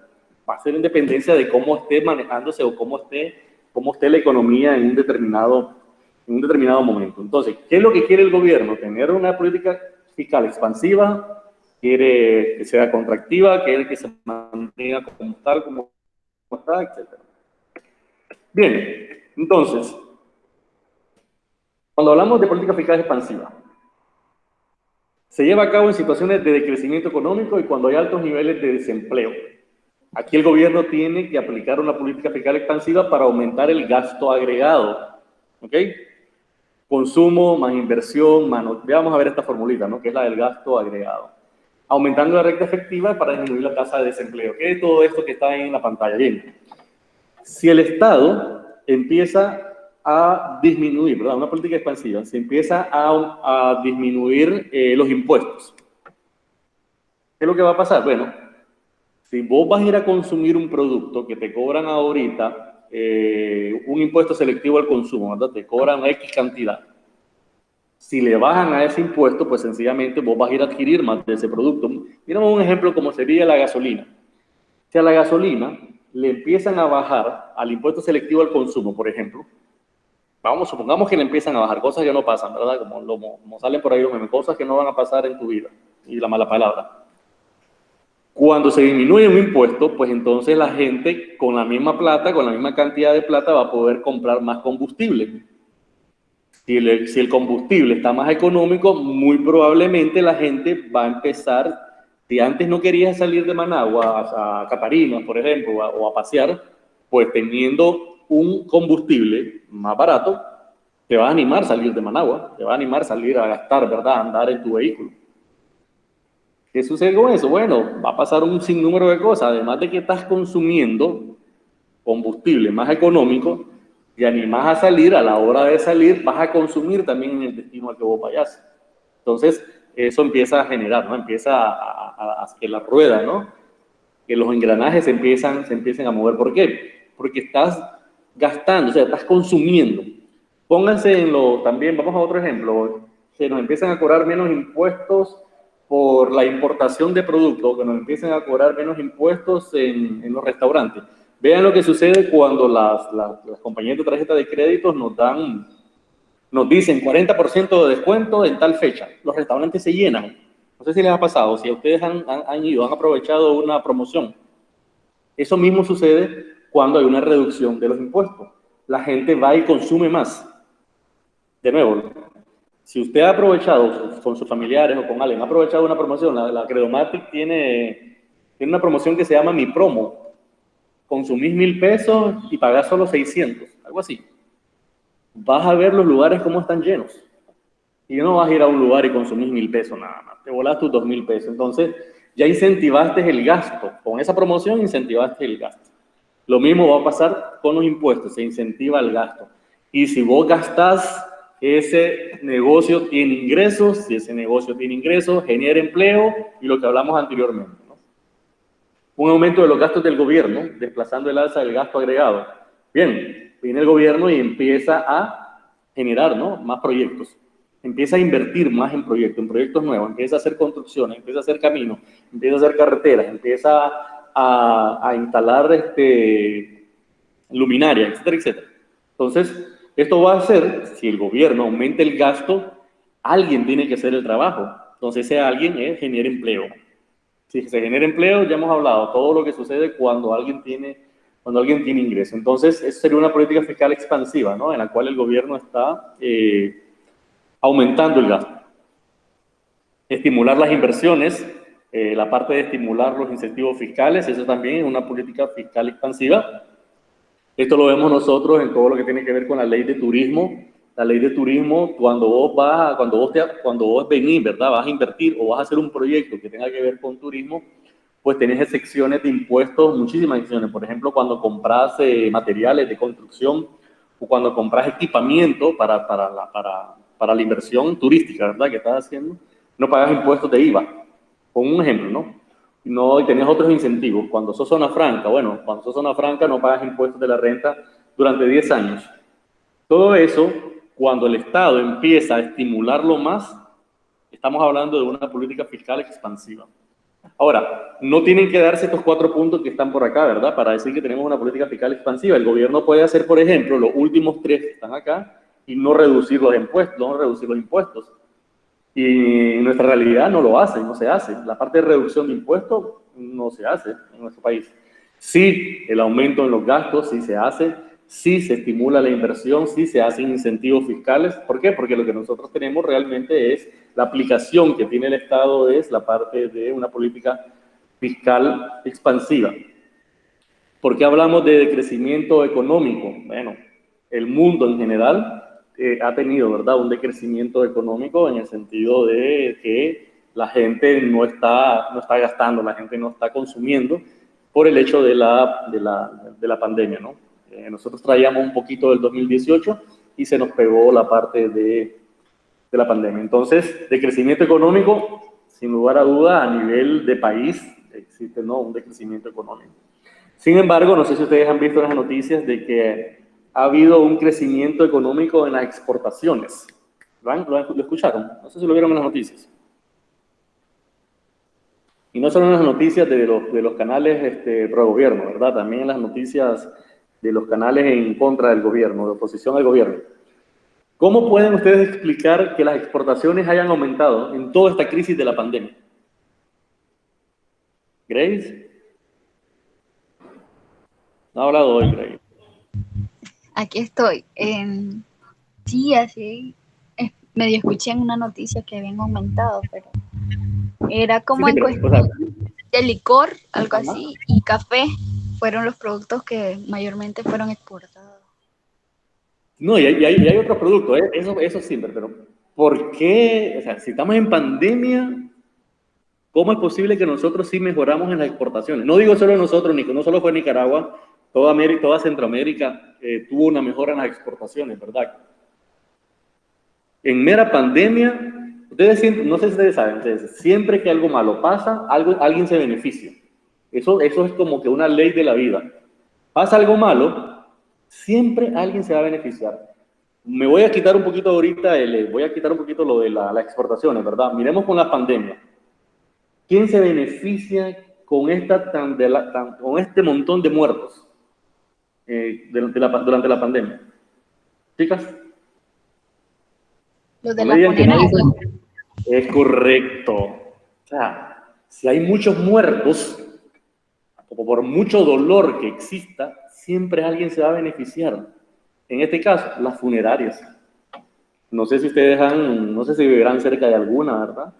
va a ser en dependencia de cómo esté manejándose o cómo esté la economía en un determinado en un determinado momento. Entonces, ¿qué es lo que quiere el gobierno? Tener una política fiscal expansiva, quiere que sea contractiva, quiere que se mantenga como tal, como está, etc. Bien, entonces, cuando hablamos de política fiscal expansiva, se lleva a cabo en situaciones de decrecimiento económico y cuando hay altos niveles de desempleo. Aquí el gobierno tiene que aplicar una política fiscal expansiva para aumentar el gasto agregado. ¿Ok? Consumo más inversión, vamos a ver esta formulita, ¿no? Que es la del gasto agregado. Aumentando la renta efectiva para disminuir la tasa de desempleo. ¿Qué es todo esto que está ahí en la pantalla? Bien. Si el Estado empieza a disminuir, ¿verdad? Una política expansiva, se empieza a disminuir los impuestos. ¿Qué es lo que va a pasar? Bueno, si vos vas a ir a consumir un producto que te cobran ahorita un impuesto selectivo al consumo, ¿verdad? Te cobran X cantidad. Si le bajan a ese impuesto, pues sencillamente vos vas a ir a adquirir más de ese producto. Miramos un ejemplo como sería la gasolina. Si a la gasolina le empiezan a bajar al impuesto selectivo al consumo, por ejemplo, supongamos que le empiezan a bajar cosas que no pasan, ¿verdad? Como salen por ahí los memes, cosas que no van a pasar en tu vida, y la mala palabra. Cuando se disminuye un impuesto, pues entonces la gente con la misma plata, con la misma cantidad de plata, va a poder comprar más combustible. Si el combustible está más económico, muy probablemente la gente va a empezar, si antes no querías salir de Managua a Catarina, por ejemplo, o a pasear, pues teniendo un combustible más barato, te va a animar a salir de Managua, te va a animar a salir a gastar, ¿verdad? A andar en tu vehículo. ¿Qué sucede con eso? Bueno, va a pasar un sinnúmero de cosas, además de que estás consumiendo combustible más económico, y animás a salir, a la hora de salir, vas a consumir también en el destino al que vos vayas. Entonces, eso empieza a generar, ¿no? Empieza a que la rueda, ¿no? Que los engranajes se empiecen a mover. ¿Por qué? Porque estás gastando, o sea, estás consumiendo. Pónganse también, vamos a otro ejemplo, que nos empiezan a cobrar menos impuestos por la importación de productos, que nos empiecen a cobrar menos impuestos en los restaurantes. Vean lo que sucede cuando las compañías de tarjeta de créditos nos dicen 40% de descuento en tal fecha. Los restaurantes se llenan. No sé si les ha pasado, si ustedes han aprovechado una promoción. Eso mismo sucede cuando hay una reducción de los impuestos. La gente va y consume más. De nuevo, si usted ha aprovechado con sus familiares o con alguien, ha aprovechado una promoción, la Credomatic tiene una promoción que se llama Mi Promo. Consumís 1,000 pesos y pagás solo 600, algo así. Vas a ver los lugares cómo están llenos. Y no vas a ir a un lugar y consumís 1,000 pesos nada más. Te volás tus 2,000 pesos. Entonces, ya incentivaste el gasto. Con esa promoción incentivaste el gasto. Lo mismo va a pasar con los impuestos. Se incentiva el gasto. Y si vos gastás, ese negocio tiene ingresos. Si ese negocio tiene ingresos, genera empleo y lo que hablamos anteriormente. Un aumento de los gastos del gobierno, desplazando el alza del gasto agregado. Bien, viene el gobierno y empieza a generar, ¿no? Más proyectos. Empieza a invertir más en proyectos nuevos, empieza a hacer construcciones, empieza a hacer caminos, empieza a hacer carreteras, empieza a instalar luminarias, etcétera, etcétera. Entonces, esto va a hacer, si el gobierno aumenta el gasto, alguien tiene que hacer el trabajo. Entonces, ese alguien genera empleo. Si se genera empleo, ya hemos hablado, todo lo que sucede cuando alguien tiene ingreso. Entonces, eso sería una política fiscal expansiva, ¿no? En la cual el gobierno está aumentando el gasto. Estimular las inversiones, la parte de estimular los incentivos fiscales, eso también es una política fiscal expansiva. Esto lo vemos nosotros en todo lo que tiene que ver con la ley de turismo. La ley de turismo, cuando vos venís, ¿verdad? Vas a invertir o vas a hacer un proyecto que tenga que ver con turismo, pues tenés excepciones de impuestos, muchísimas excepciones. Por ejemplo, cuando compras materiales de construcción o cuando compras equipamiento para la inversión turística, ¿verdad? Que estás haciendo, no pagas impuestos de IVA. Con un ejemplo, ¿no? Y tenés otros incentivos. Cuando sos zona franca, cuando sos zona franca no pagas impuestos de la renta durante 10 años. Todo eso, cuando el Estado empieza a estimularlo más, estamos hablando de una política fiscal expansiva. Ahora, no tienen que darse estos 4 puntos que están por acá, ¿verdad? Para decir que tenemos una política fiscal expansiva. El gobierno puede hacer, por ejemplo, los últimos 3 que están acá, y no reducir los impuestos, no reducir los impuestos. Y en nuestra realidad no lo hace, no se hace. La parte de reducción de impuestos no se hace en nuestro país. Sí, el aumento en los gastos sí se hace, sí se estimula la inversión, sí se hacen incentivos fiscales. ¿Por qué? Porque lo que nosotros tenemos realmente es la aplicación que tiene el Estado, es la parte de una política fiscal expansiva. ¿Por qué hablamos de decrecimiento económico? Bueno, el mundo en general ha tenido, ¿verdad?, un decrecimiento económico en el sentido de que la gente no está gastando, la gente no está consumiendo por el hecho de la pandemia, ¿no? Nosotros traíamos un poquito del 2018 y se nos pegó la parte de la pandemia. Entonces, decrecimiento económico, sin lugar a duda, a nivel de país, existe, ¿no?, un decrecimiento económico. Sin embargo, no sé si ustedes han visto en las noticias de que ha habido un crecimiento económico en las exportaciones. ¿Lo escucharon? No sé si lo vieron en las noticias. Y no solo en las noticias de los canales pro gobierno, ¿verdad? También en las noticias de los canales en contra del gobierno, de oposición al gobierno. ¿Cómo pueden ustedes explicar que las exportaciones hayan aumentado en toda esta crisis de la pandemia? ¿Grace? No ha hablado hoy, Grace. Aquí estoy. Sí, así medio escuché en una noticia que habían aumentado, pero era como Sí, en pero, o sea, cuestión de licor, algo ajá. así, y café fueron los productos que mayormente fueron exportados. No, y hay otros productos, eso siempre, pero ¿por qué? O sea, si estamos en pandemia, ¿cómo es posible que nosotros sí mejoramos en las exportaciones? No digo solo nosotros, no solo fue Nicaragua, toda Centroamérica tuvo una mejora en las exportaciones, ¿verdad? En mera pandemia, ustedes siempre, no sé si ustedes saben, siempre que algo malo pasa, alguien se beneficia. Eso es como que una ley de la vida. Pasa algo malo, siempre alguien se va a beneficiar. Me voy a quitar un poquito ahorita, voy a quitar un poquito lo de las exportaciones, ¿verdad? Miremos con la pandemia. ¿Quién se beneficia con, con este montón de muertos durante la pandemia? Chicas, Los no de me la digan que nadie funeraria. es correcto. O sea, si hay muchos muertos, o por mucho dolor que exista, siempre alguien se va a beneficiar. En este caso, las funerarias. No sé si ustedes no sé si vivirán cerca de alguna, ¿verdad?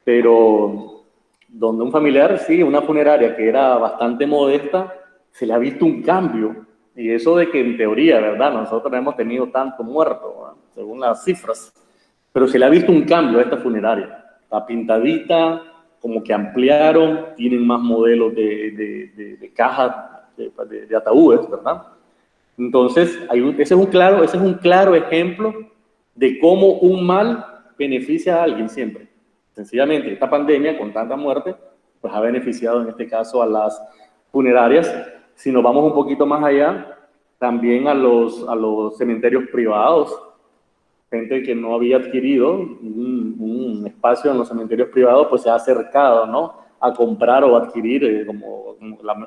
Pero donde un familiar, sí, una funeraria que era bastante modesta, se le ha visto un cambio. Y eso de que en teoría, ¿verdad? Nosotros no hemos tenido tanto muerto, ¿verdad?, según las cifras. Pero se le ha visto un cambio a esta funeraria. Está pintadita, como que ampliaron, tienen más modelos de cajas, de ataúdes, ¿verdad? Entonces, ese es un claro ejemplo de cómo un mal beneficia a alguien siempre. Sencillamente, esta pandemia con tanta muerte, pues ha beneficiado en este caso a las funerarias. Si nos vamos un poquito más allá, también a los cementerios privados, gente que no había adquirido un espacio en los cementerios privados, pues se ha acercado, ¿no?, a comprar o adquirir,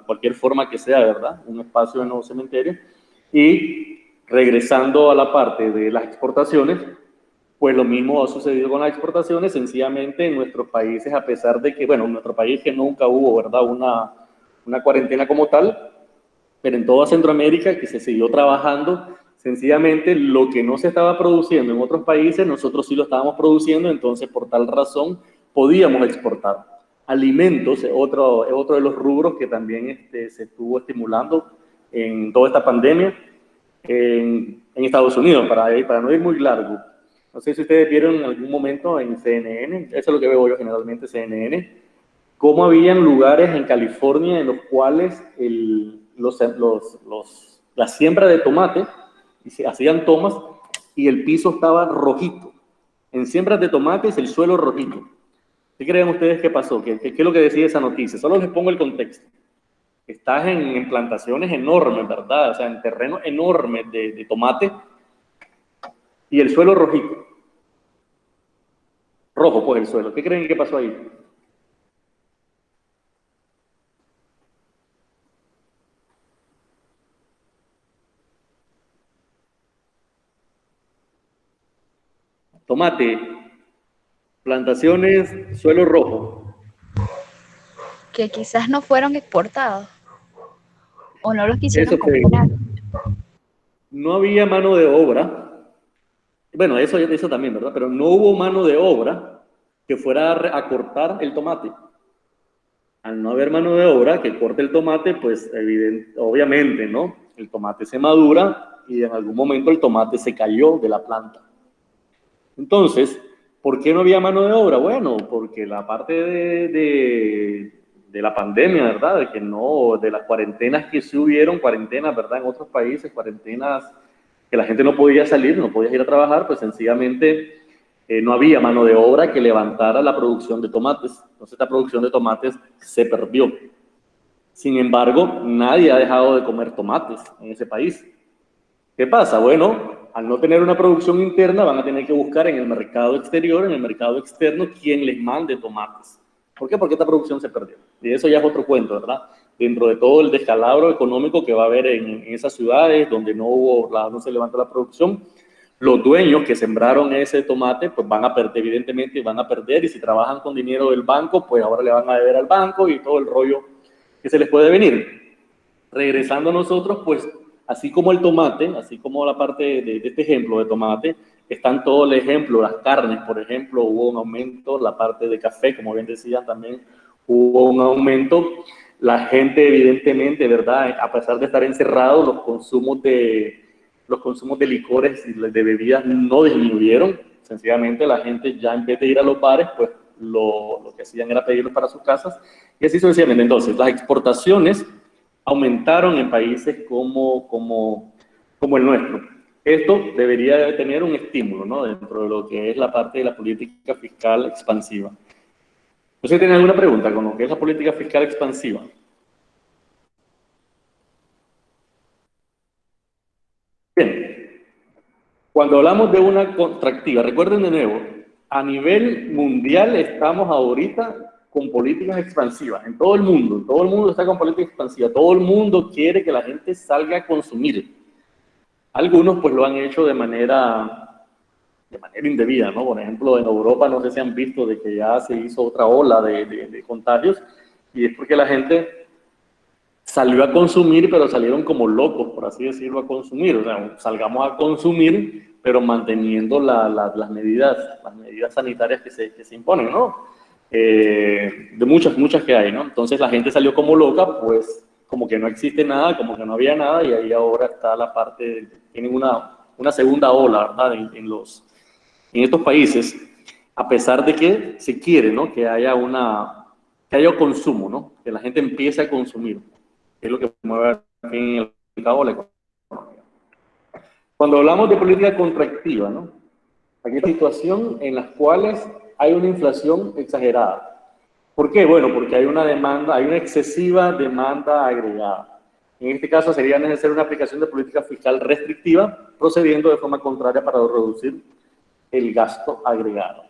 cualquier forma que sea, ¿verdad?, un espacio en los cementerios. Y regresando a la parte de las exportaciones, pues lo mismo ha sucedido con las exportaciones, sencillamente en nuestros países, a pesar de que, bueno, en nuestro país que nunca hubo, ¿verdad?, una cuarentena como tal, pero en toda Centroamérica que se siguió trabajando, sencillamente lo que no se estaba produciendo en otros países, nosotros sí lo estábamos produciendo, entonces por tal razón podíamos exportar. Alimentos, otro de los rubros que también se estuvo estimulando en toda esta pandemia en Estados Unidos, para no ir muy largo. No sé si ustedes vieron en algún momento en CNN, eso es lo que veo yo generalmente, CNN, cómo habían lugares en California en los cuales la siembra de tomate, y se hacían tomas, y el piso estaba rojito. En siembras de tomates, el suelo rojito. ¿Qué creen ustedes que pasó? ¿Qué es lo que decía esa noticia? Solo les pongo el contexto. Estás en plantaciones enormes, ¿verdad? O sea, en terrenos enormes de tomate, y el suelo rojito. Rojo, pues, el suelo. ¿Qué creen que pasó ahí? Tomate, plantaciones, suelo rojo. Que quizás no fueron exportados o no los quisieron Eso fue, comprar. no había mano de obra. Bueno, eso también, ¿verdad? Pero no hubo mano de obra que fuera a cortar el tomate. Al no haber mano de obra que corte el tomate, pues obviamente, ¿no? El tomate se madura y en algún momento el tomate se cayó de la planta. Entonces, ¿por qué no había mano de obra? Bueno, porque la parte de la pandemia, ¿verdad? De las cuarentenas que sí hubieron, cuarentenas, ¿verdad? En otros países, cuarentenas que la gente no podía salir, no podía ir a trabajar, pues sencillamente no había mano de obra que levantara la producción de tomates. Entonces, esta producción de tomates se perdió. Sin embargo, nadie ha dejado de comer tomates en ese país. ¿Qué pasa? Bueno, al no tener una producción interna, van a tener que buscar en el mercado exterior, en el mercado externo, quien les mande tomates. ¿Por qué? Porque esta producción se perdió. Y eso ya es otro cuento, ¿verdad? Dentro de todo el descalabro económico que va a haber en esas ciudades donde no se levanta la producción, los dueños que sembraron ese tomate, pues van a perder, evidentemente van a perder, y si trabajan con dinero del banco, pues ahora le van a deber al banco y todo el rollo que se les puede venir. Regresando a nosotros, pues así como el tomate, así como la parte de este ejemplo de tomate, están todo el ejemplo, las carnes, por ejemplo, hubo un aumento, la parte de café, como bien decían también, hubo un aumento. La gente, evidentemente, ¿verdad? A pesar de estar encerrados, los consumos de licores y de bebidas no disminuyeron. Sencillamente la gente ya en vez de ir a los bares, pues lo que hacían era pedirlos para sus casas y así sucesivamente. Entonces, las exportaciones aumentaron en países como el nuestro. Esto debería de tener un estímulo, ¿no? Dentro de lo que es la parte de la política fiscal expansiva. ¿Usted tiene alguna pregunta con lo que es la política fiscal expansiva? Bien, cuando hablamos de una contractiva, recuerden de nuevo, a nivel mundial estamos ahorita con políticas expansivas, en todo el mundo está con política expansiva, todo el mundo quiere que la gente salga a consumir. Algunos pues lo han hecho de manera indebida, ¿no? Por ejemplo, en Europa no sé si han visto de que ya se hizo otra ola de contagios, y es porque la gente salió a consumir, pero salieron como locos, por así decirlo, a consumir. O sea, salgamos a consumir, pero manteniendo las medidas sanitarias que se imponen, ¿no? De muchas que hay, ¿no? Entonces la gente salió como loca, pues como que no existe nada, como que no había nada, y ahí ahora está la parte, tienen una segunda ola, ¿verdad? En estos países, a pesar de que se quiere, ¿no? Que haya consumo, ¿no? Que la gente empiece a consumir, que es lo que mueve al fin y al cabo la economía. Cuando hablamos de política contractiva, ¿no? Aquí hay una situación en las cuales hay una inflación exagerada. ¿Por qué? Bueno, porque hay una excesiva demanda agregada. En este caso sería necesaria una aplicación de política fiscal restrictiva, procediendo de forma contraria para reducir el gasto agregado.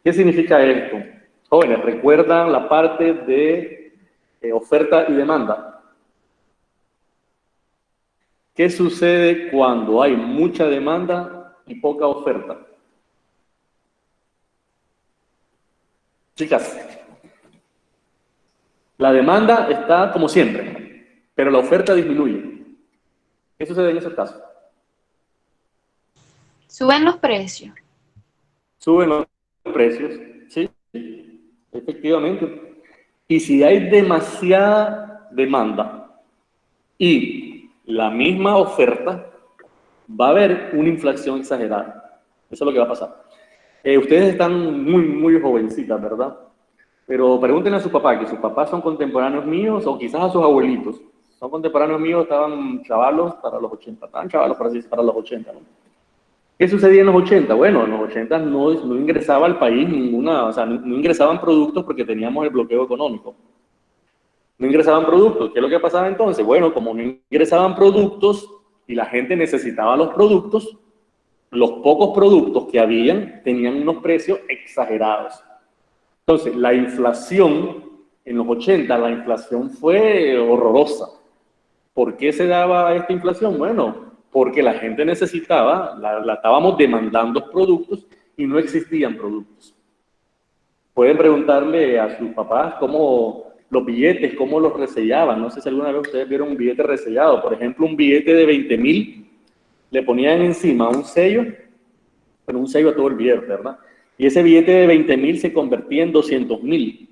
¿Qué significa esto? Jóvenes, ¿recuerdan la parte de oferta y demanda? ¿Qué sucede cuando hay mucha demanda y poca oferta? Chicas, la demanda está como siempre, pero la oferta disminuye. ¿Qué sucede en esos casos? Suben los precios. Suben los precios, sí, efectivamente. Y si hay demasiada demanda y la misma oferta, va a haber una inflación exagerada. Eso es lo que va a pasar. Ustedes están muy jovencitas, ¿verdad? Pero pregúntenle a su papá, que sus papás son contemporáneos míos, o quizás a sus abuelitos. Son contemporáneos míos, estaban chavalos para los 80, estaban chavalos para los 80, ¿no? ¿Qué sucedía en los 80? Bueno, en los 80 no ingresaba al país no ingresaban productos porque teníamos el bloqueo económico. No ingresaban productos. ¿Qué es lo que pasaba entonces? Bueno, como no ingresaban productos y la gente necesitaba los productos, los pocos productos que habían tenían unos precios exagerados. Entonces, la inflación en los 80, la inflación fue horrorosa. ¿Por qué se daba esta inflación? Bueno, porque la gente necesitaba, la estábamos demandando productos y no existían productos. Pueden preguntarle a sus papás cómo los billetes, cómo los resellaban. No sé si alguna vez ustedes vieron un billete resellado. Por ejemplo, un billete de 20.000, le ponían encima un sello, pero un sello a todo el billete, ¿verdad? Y ese billete de 20.000 se convertía en 200.000.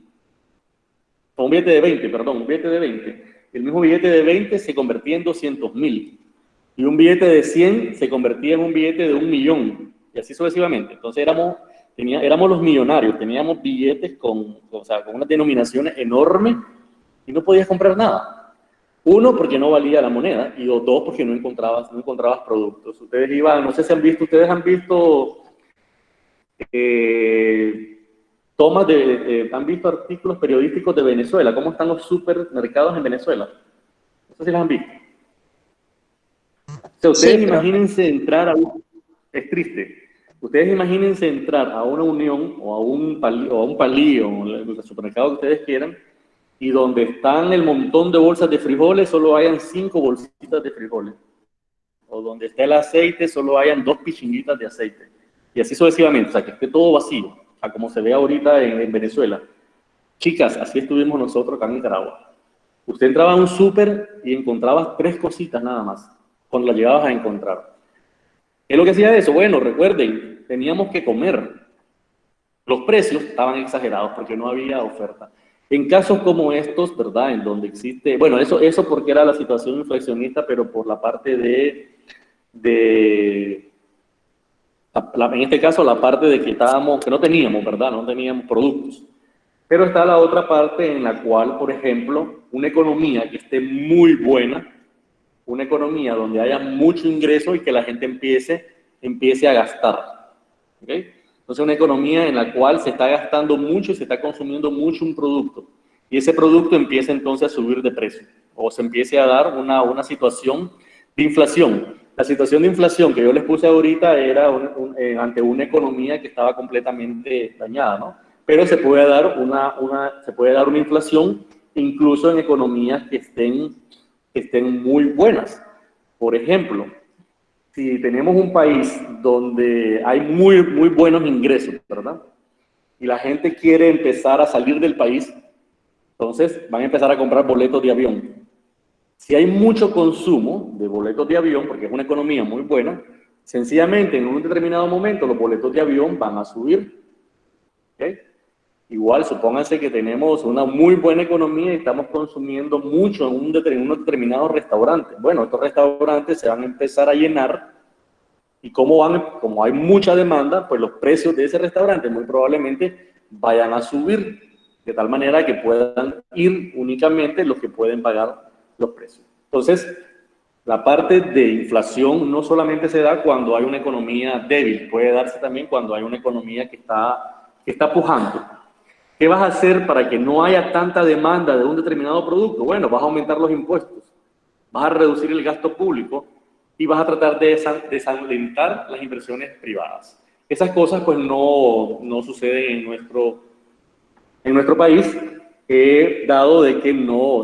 Un billete de 20, perdón, un billete de 20. El mismo billete de 20 se convertía en 200.000. Y un billete de 100 se convertía en un billete de 1.000.000. Y así sucesivamente. Entonces éramos los millonarios, teníamos billetes con unas denominaciones enormes y no podías comprar nada. Uno, porque no valía la moneda, y dos, porque no encontrabas productos. Ustedes han visto han visto artículos periodísticos de Venezuela, cómo están los supermercados en Venezuela. No sé si los han visto. O sea, ustedes imagínense entrar es triste. Ustedes imagínense entrar a una Unión o a un Palío, o el supermercado que ustedes quieran, y donde están el montón de bolsas de frijoles, solo hayan 5 bolsitas de frijoles. O donde está el aceite, solo hayan 2 pichinguitas de aceite. Y así sucesivamente, o sea, que esté todo vacío, a como se ve ahorita en Venezuela. Chicas, así estuvimos nosotros acá en Nicaragua. Usted entraba a un súper y encontrabas 3 cositas nada más, cuando las llegabas a encontrar. ¿Qué es lo que hacía eso? Bueno, recuerden, teníamos que comer. Los precios estaban exagerados porque no había oferta. En casos como estos, ¿verdad? En donde existe, bueno, eso porque era la situación inflacionista, pero por la parte en este caso, la parte de que no teníamos, ¿verdad? No teníamos productos. Pero está la otra parte en la cual, por ejemplo, una economía que esté muy buena, una economía donde haya mucho ingreso y que la gente empiece a gastar. ¿Okay? Entonces, una economía en la cual se está gastando mucho y se está consumiendo mucho un producto. Y ese producto empieza entonces a subir de precio. O se empiece a dar una situación de inflación. La situación de inflación que yo les puse ahorita era ante una economía que estaba completamente dañada, ¿no? Pero se puede dar una inflación incluso en economías que estén muy buenas. Por ejemplo, si tenemos un país donde hay muy, muy buenos ingresos, ¿verdad? Y la gente quiere empezar a salir del país, entonces van a empezar a comprar boletos de avión. Si hay mucho consumo de boletos de avión, porque es una economía muy buena, sencillamente en un determinado momento los boletos de avión van a subir. ¿Okay? Igual, supónganse que tenemos una muy buena economía y estamos consumiendo mucho en unos determinados restaurantes. Bueno, estos restaurantes se van a empezar a llenar y como hay mucha demanda, pues los precios de ese restaurante muy probablemente vayan a subir, de tal manera que puedan ir únicamente los que pueden pagar los precios. Entonces, la parte de inflación no solamente se da cuando hay una economía débil, puede darse también cuando hay una economía que está pujante. ¿Qué vas a hacer para que no haya tanta demanda de un determinado producto? Bueno, vas a aumentar los impuestos, vas a reducir el gasto público y vas a tratar de desalentar las inversiones privadas. Esas cosas pues no suceden en nuestro país, dado de que no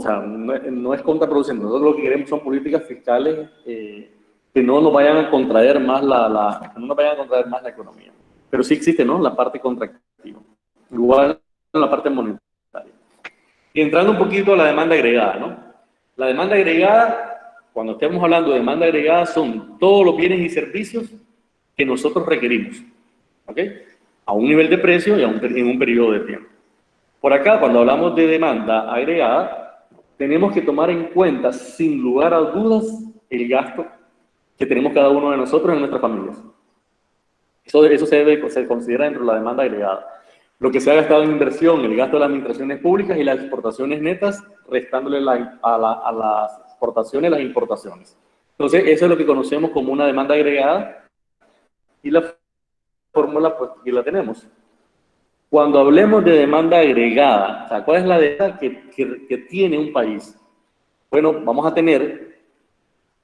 es contraproducente. Nosotros lo que queremos son políticas fiscales que no nos vayan a contraer más la economía. Pero sí existe, ¿no?, la parte contractiva. Igual en la parte monetaria. Y entrando un poquito a la demanda agregada, ¿no? La demanda agregada, cuando estemos hablando de demanda agregada, son todos los bienes y servicios que nosotros requerimos, ¿ok? A un nivel de precio y en un periodo de tiempo. Por acá, cuando hablamos de demanda agregada, tenemos que tomar en cuenta, sin lugar a dudas, el gasto que tenemos cada uno de nosotros en nuestras familias. Eso se considera dentro de la demanda agregada. Lo que se ha gastado en inversión, el gasto de las administraciones públicas y las exportaciones netas, restándole a las exportaciones las importaciones. Entonces, eso es lo que conocemos como una demanda agregada y la fórmula, pues, aquí la tenemos. Cuando hablemos de demanda agregada, o sea, ¿cuál es la demanda que tiene un país? Bueno, vamos a tener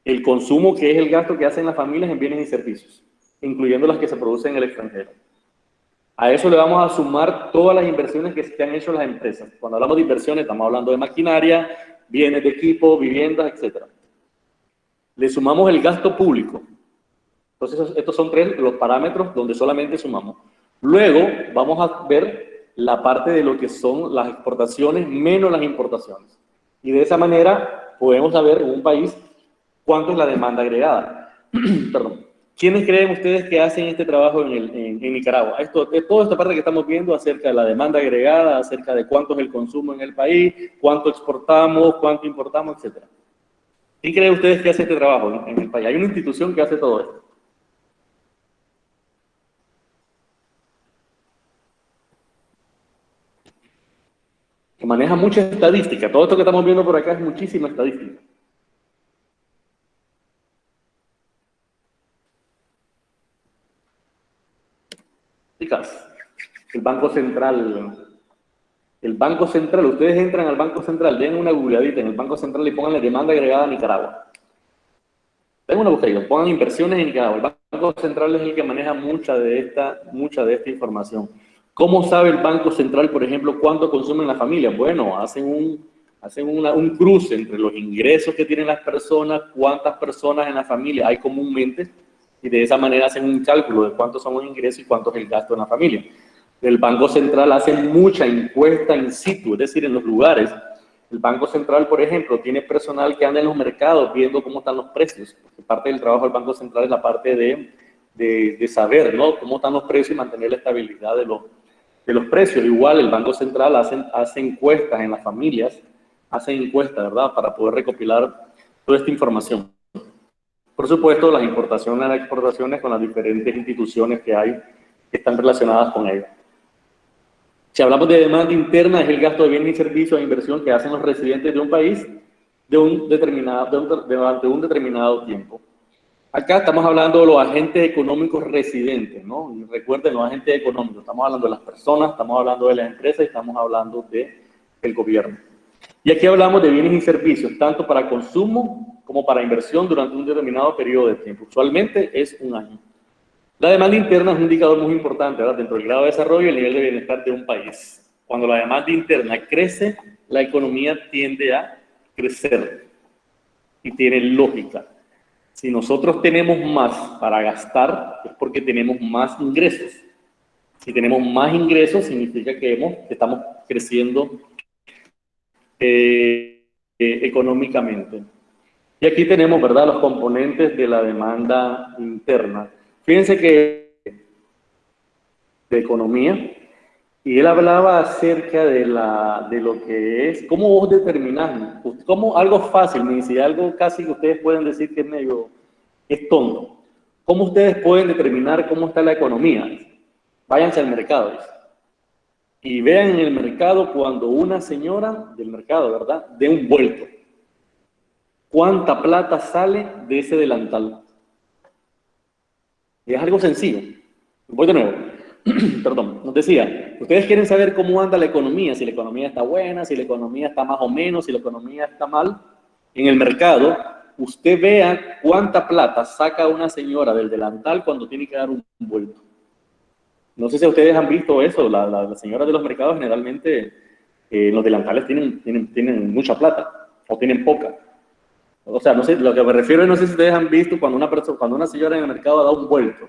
el consumo, que es el gasto que hacen las familias en bienes y servicios, incluyendo las que se producen en el extranjero. A eso le vamos a sumar todas las inversiones que se han hecho las empresas. Cuando hablamos de inversiones, estamos hablando de maquinaria, bienes de equipo, viviendas, etc. Le sumamos el gasto público. Entonces, estos son los parámetros donde solamente sumamos. Luego, vamos a ver la parte de lo que son las exportaciones menos las importaciones. Y de esa manera, podemos saber en un país cuánto es la demanda agregada. Perdón. ¿Quiénes creen ustedes que hacen este trabajo en Nicaragua? Toda esta parte que estamos viendo acerca de la demanda agregada, acerca de cuánto es el consumo en el país, cuánto exportamos, cuánto importamos, etc. ¿Quién creen ustedes que hace este trabajo en el país? Hay una institución que hace todo esto. Que maneja mucha estadística. Todo esto que estamos viendo por acá es muchísima estadística. Chicas, el Banco Central. El Banco Central, ustedes entran al Banco Central, den una googleadita en el Banco Central y pónganle demanda agregada a Nicaragua. Den una buscadita, pongan inversiones en Nicaragua. El Banco Central es el que maneja mucha de esta información. ¿Cómo sabe el Banco Central, por ejemplo, cuánto consumen las familias? Bueno, hacen un cruce entre los ingresos que tienen las personas, cuántas personas en la familia hay comúnmente, y de esa manera hacen un cálculo de cuántos son los ingresos y cuánto es el gasto en la familia. El Banco Central hace mucha encuesta in situ, es decir, en los lugares. El Banco Central, por ejemplo, tiene personal que anda en los mercados viendo cómo están los precios, porque parte del trabajo del Banco Central es la parte de saber, ¿no?, cómo están los precios y mantener la estabilidad de los precios. Igual el Banco Central hace encuestas en las familias, hace encuestas, ¿verdad?, para poder recopilar toda esta información. Por supuesto, las importaciones y las exportaciones con las diferentes instituciones que hay que están relacionadas con ello. Si hablamos de demanda interna, es el gasto de bienes y servicios e inversión que hacen los residentes de un país durante un determinado tiempo. Acá estamos hablando de los agentes económicos residentes, ¿no? Y recuerden, los agentes económicos, estamos hablando de las personas, estamos hablando de las empresas y estamos hablando del gobierno. Y aquí hablamos de bienes y servicios, tanto para consumo como para inversión durante un determinado periodo de tiempo. Usualmente es un año. La demanda interna es un indicador muy importante, ¿verdad?, dentro del grado de desarrollo y el nivel de bienestar de un país. Cuando la demanda interna crece, la economía tiende a crecer y tiene lógica. Si nosotros tenemos más para gastar, es porque tenemos más ingresos. Si tenemos más ingresos, significa que estamos creciendo económicamente. Y aquí tenemos, ¿verdad?, los componentes de la demanda interna. Fíjense que de economía, y él hablaba acerca de lo que es, cómo vos determinás, como algo fácil, me dice, algo casi que ustedes pueden decir que es tonto. ¿Cómo ustedes pueden determinar cómo está la economía? Váyanse al mercado, dice, y vean en el mercado cuando una señora del mercado, ¿verdad?, dé un vuelto. ¿Cuánta plata sale de ese delantal? Y es algo sencillo. Voy de nuevo. Perdón, nos decía, ustedes quieren saber cómo anda la economía, si la economía está buena, si la economía está más o menos, si la economía está mal. En el mercado, usted vea cuánta plata saca una señora del delantal cuando tiene que dar un vuelto. No sé si ustedes han visto eso, las señoras de los mercados generalmente los delantales tienen mucha plata o tienen poca. O sea, no sé, lo que me refiero es, no sé si ustedes han visto cuando una señora en el mercado da un vuelto,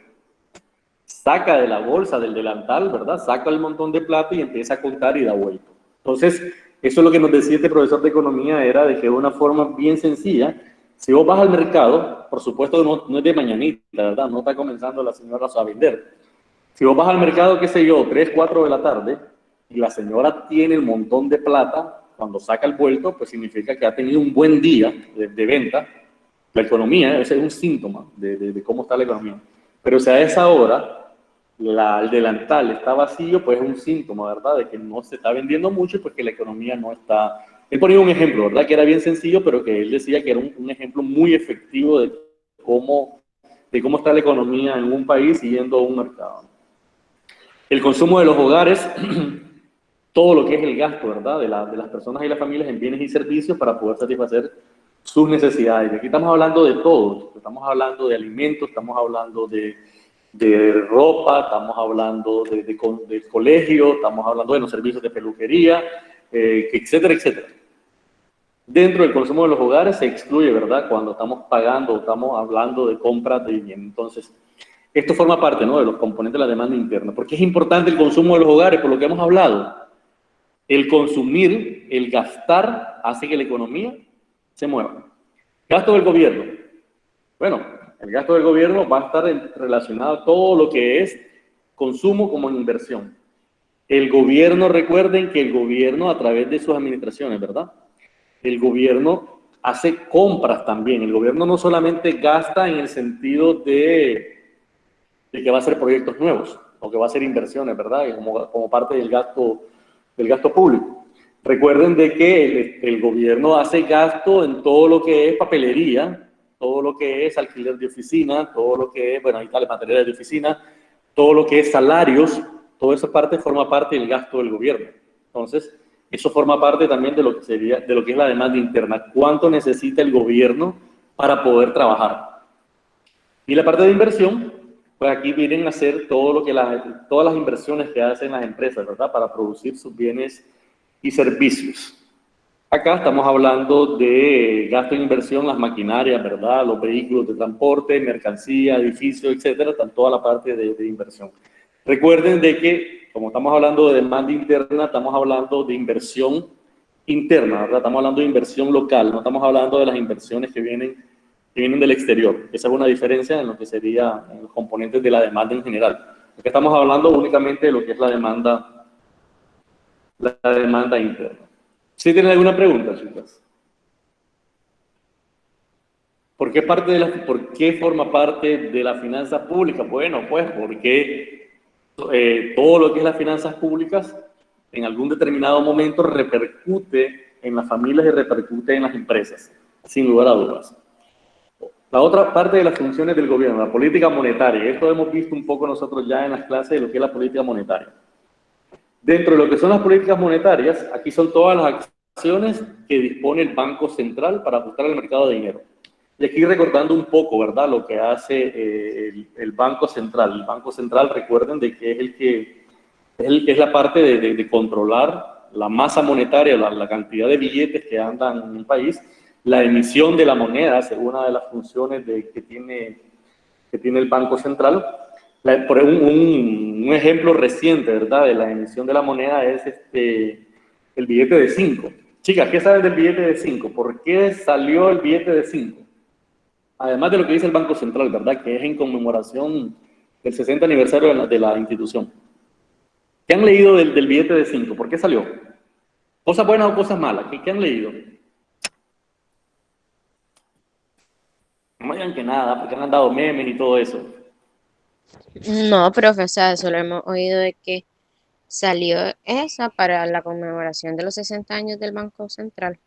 saca de la bolsa, del delantal, ¿verdad?, saca el montón de plata y empieza a contar y da vuelto. Entonces, eso es lo que nos decía este profesor de economía, era de que de una forma bien sencilla, si vos vas al mercado, por supuesto no es de mañanita, ¿verdad?, no está comenzando la señora a vender. Si vos vas al mercado, qué sé yo, 3, 4 de la tarde, y la señora tiene el montón de plata, cuando saca el vuelto, pues significa que ha tenido un buen día de venta. La economía, ese es un síntoma de cómo está la economía. Pero si a esa hora el delantal está vacío, pues es un síntoma, ¿verdad?, de que no se está vendiendo mucho y pues que la economía no está... Él ponía un ejemplo, ¿verdad?, que era bien sencillo, pero que él decía que era un ejemplo muy efectivo de cómo está la economía en un país yendo a un mercado. El consumo de los hogares, todo lo que es el gasto, ¿verdad?, de las personas y las familias en bienes y servicios para poder satisfacer sus necesidades. Aquí estamos hablando de todo, estamos hablando de alimentos, estamos hablando de ropa, estamos hablando de colegio, estamos hablando de los servicios de peluquería, etcétera, etcétera. Dentro del consumo de los hogares se excluye, ¿verdad? Cuando estamos pagando, estamos hablando de compras de vivienda. Entonces, esto forma parte, ¿no?, de los componentes de la demanda interna. ¿Por qué es importante el consumo de los hogares? Por lo que hemos hablado. El consumir, el gastar, hace que la economía se mueva. Gasto del gobierno. Bueno, el gasto del gobierno va a estar relacionado a todo lo que es consumo como inversión. El gobierno, recuerden que el gobierno a través de sus administraciones, ¿verdad? El gobierno hace compras también. El gobierno no solamente gasta en el sentido de que va a hacer proyectos nuevos o que va a hacer inversiones, ¿verdad? Y como parte del gasto público. Recuerden de que el gobierno hace gasto en todo lo que es papelería, todo lo que es alquiler de oficina, todo lo que es, bueno, ahí está, materiales de oficina, todo lo que es salarios, toda esa parte forma parte del gasto del gobierno. Entonces, eso forma parte también de lo que sería, de lo que es la demanda interna. ¿Cuánto necesita el gobierno para poder trabajar? Y la parte de inversión, pues aquí vienen a hacer todo lo que todas las inversiones que hacen las empresas, ¿verdad? Para producir sus bienes y servicios. Acá estamos hablando de gasto en inversión, las maquinarias, ¿verdad? Los vehículos de transporte, mercancía, edificios, etcétera, están toda la parte de inversión. Recuerden de que, como estamos hablando de demanda interna, estamos hablando de inversión interna, ¿verdad? Estamos hablando de inversión local, no estamos hablando de las inversiones que vienen del exterior. Esa es una diferencia en lo que sería en los componentes de la demanda en general. Porque estamos hablando únicamente de lo que es la demanda interna. ¿Sí tienen alguna pregunta, chicas? ¿Por qué forma parte de la finanza pública? Bueno, pues porque todo lo que es las finanzas públicas en algún determinado momento repercute en las familias y repercute en las empresas, sin lugar a dudas. La otra parte de las funciones del gobierno, la política monetaria. Esto hemos visto un poco nosotros ya en las clases de lo que es la política monetaria. Dentro de lo que son las políticas monetarias, aquí son todas las acciones que dispone el Banco Central para ajustar el mercado de dinero. Y aquí recordando un poco, ¿verdad?, lo que hace el Banco Central. El Banco Central, recuerden de que es la parte de controlar la masa monetaria, la cantidad de billetes que andan en el país, la emisión de la moneda, es una de las funciones que tiene el Banco Central. Por un ejemplo reciente, ¿verdad?, de la emisión de la moneda es el billete de 5. Chicas, ¿qué saben del billete de 5? ¿Por qué salió el billete de 5? Además de lo que dice el Banco Central, ¿verdad?, que es en conmemoración del 60 aniversario de la institución. ¿Qué han leído del billete de 5? ¿Por qué salió? ¿Cosas buenas o cosas malas? ¿Qué han leído? No me digan que nada, porque han dado memes y todo eso. No, profe, o sea, solo hemos oído de que salió esa para la conmemoración de los 60 años del Banco Central.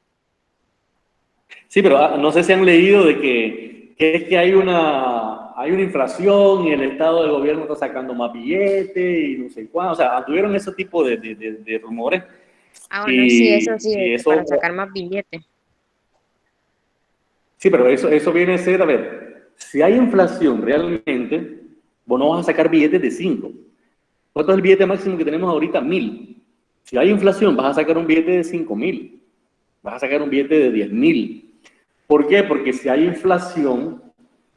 Sí, pero no sé si han leído de que es que hay una inflación y el Estado del gobierno está sacando más billetes y no sé cuándo. O sea, tuvieron ese tipo de rumores. Ah, bueno, sí, eso sí, y eso, para sacar más billetes. sí, pero eso viene a ser, a ver, si hay inflación realmente, vos no vas a sacar billetes de 5. ¿Cuánto es el billete máximo que tenemos ahorita? 1.000. Si hay inflación, vas a sacar un billete de 5.000. Vas a sacar un billete de 10.000. ¿Por qué? Porque si hay inflación,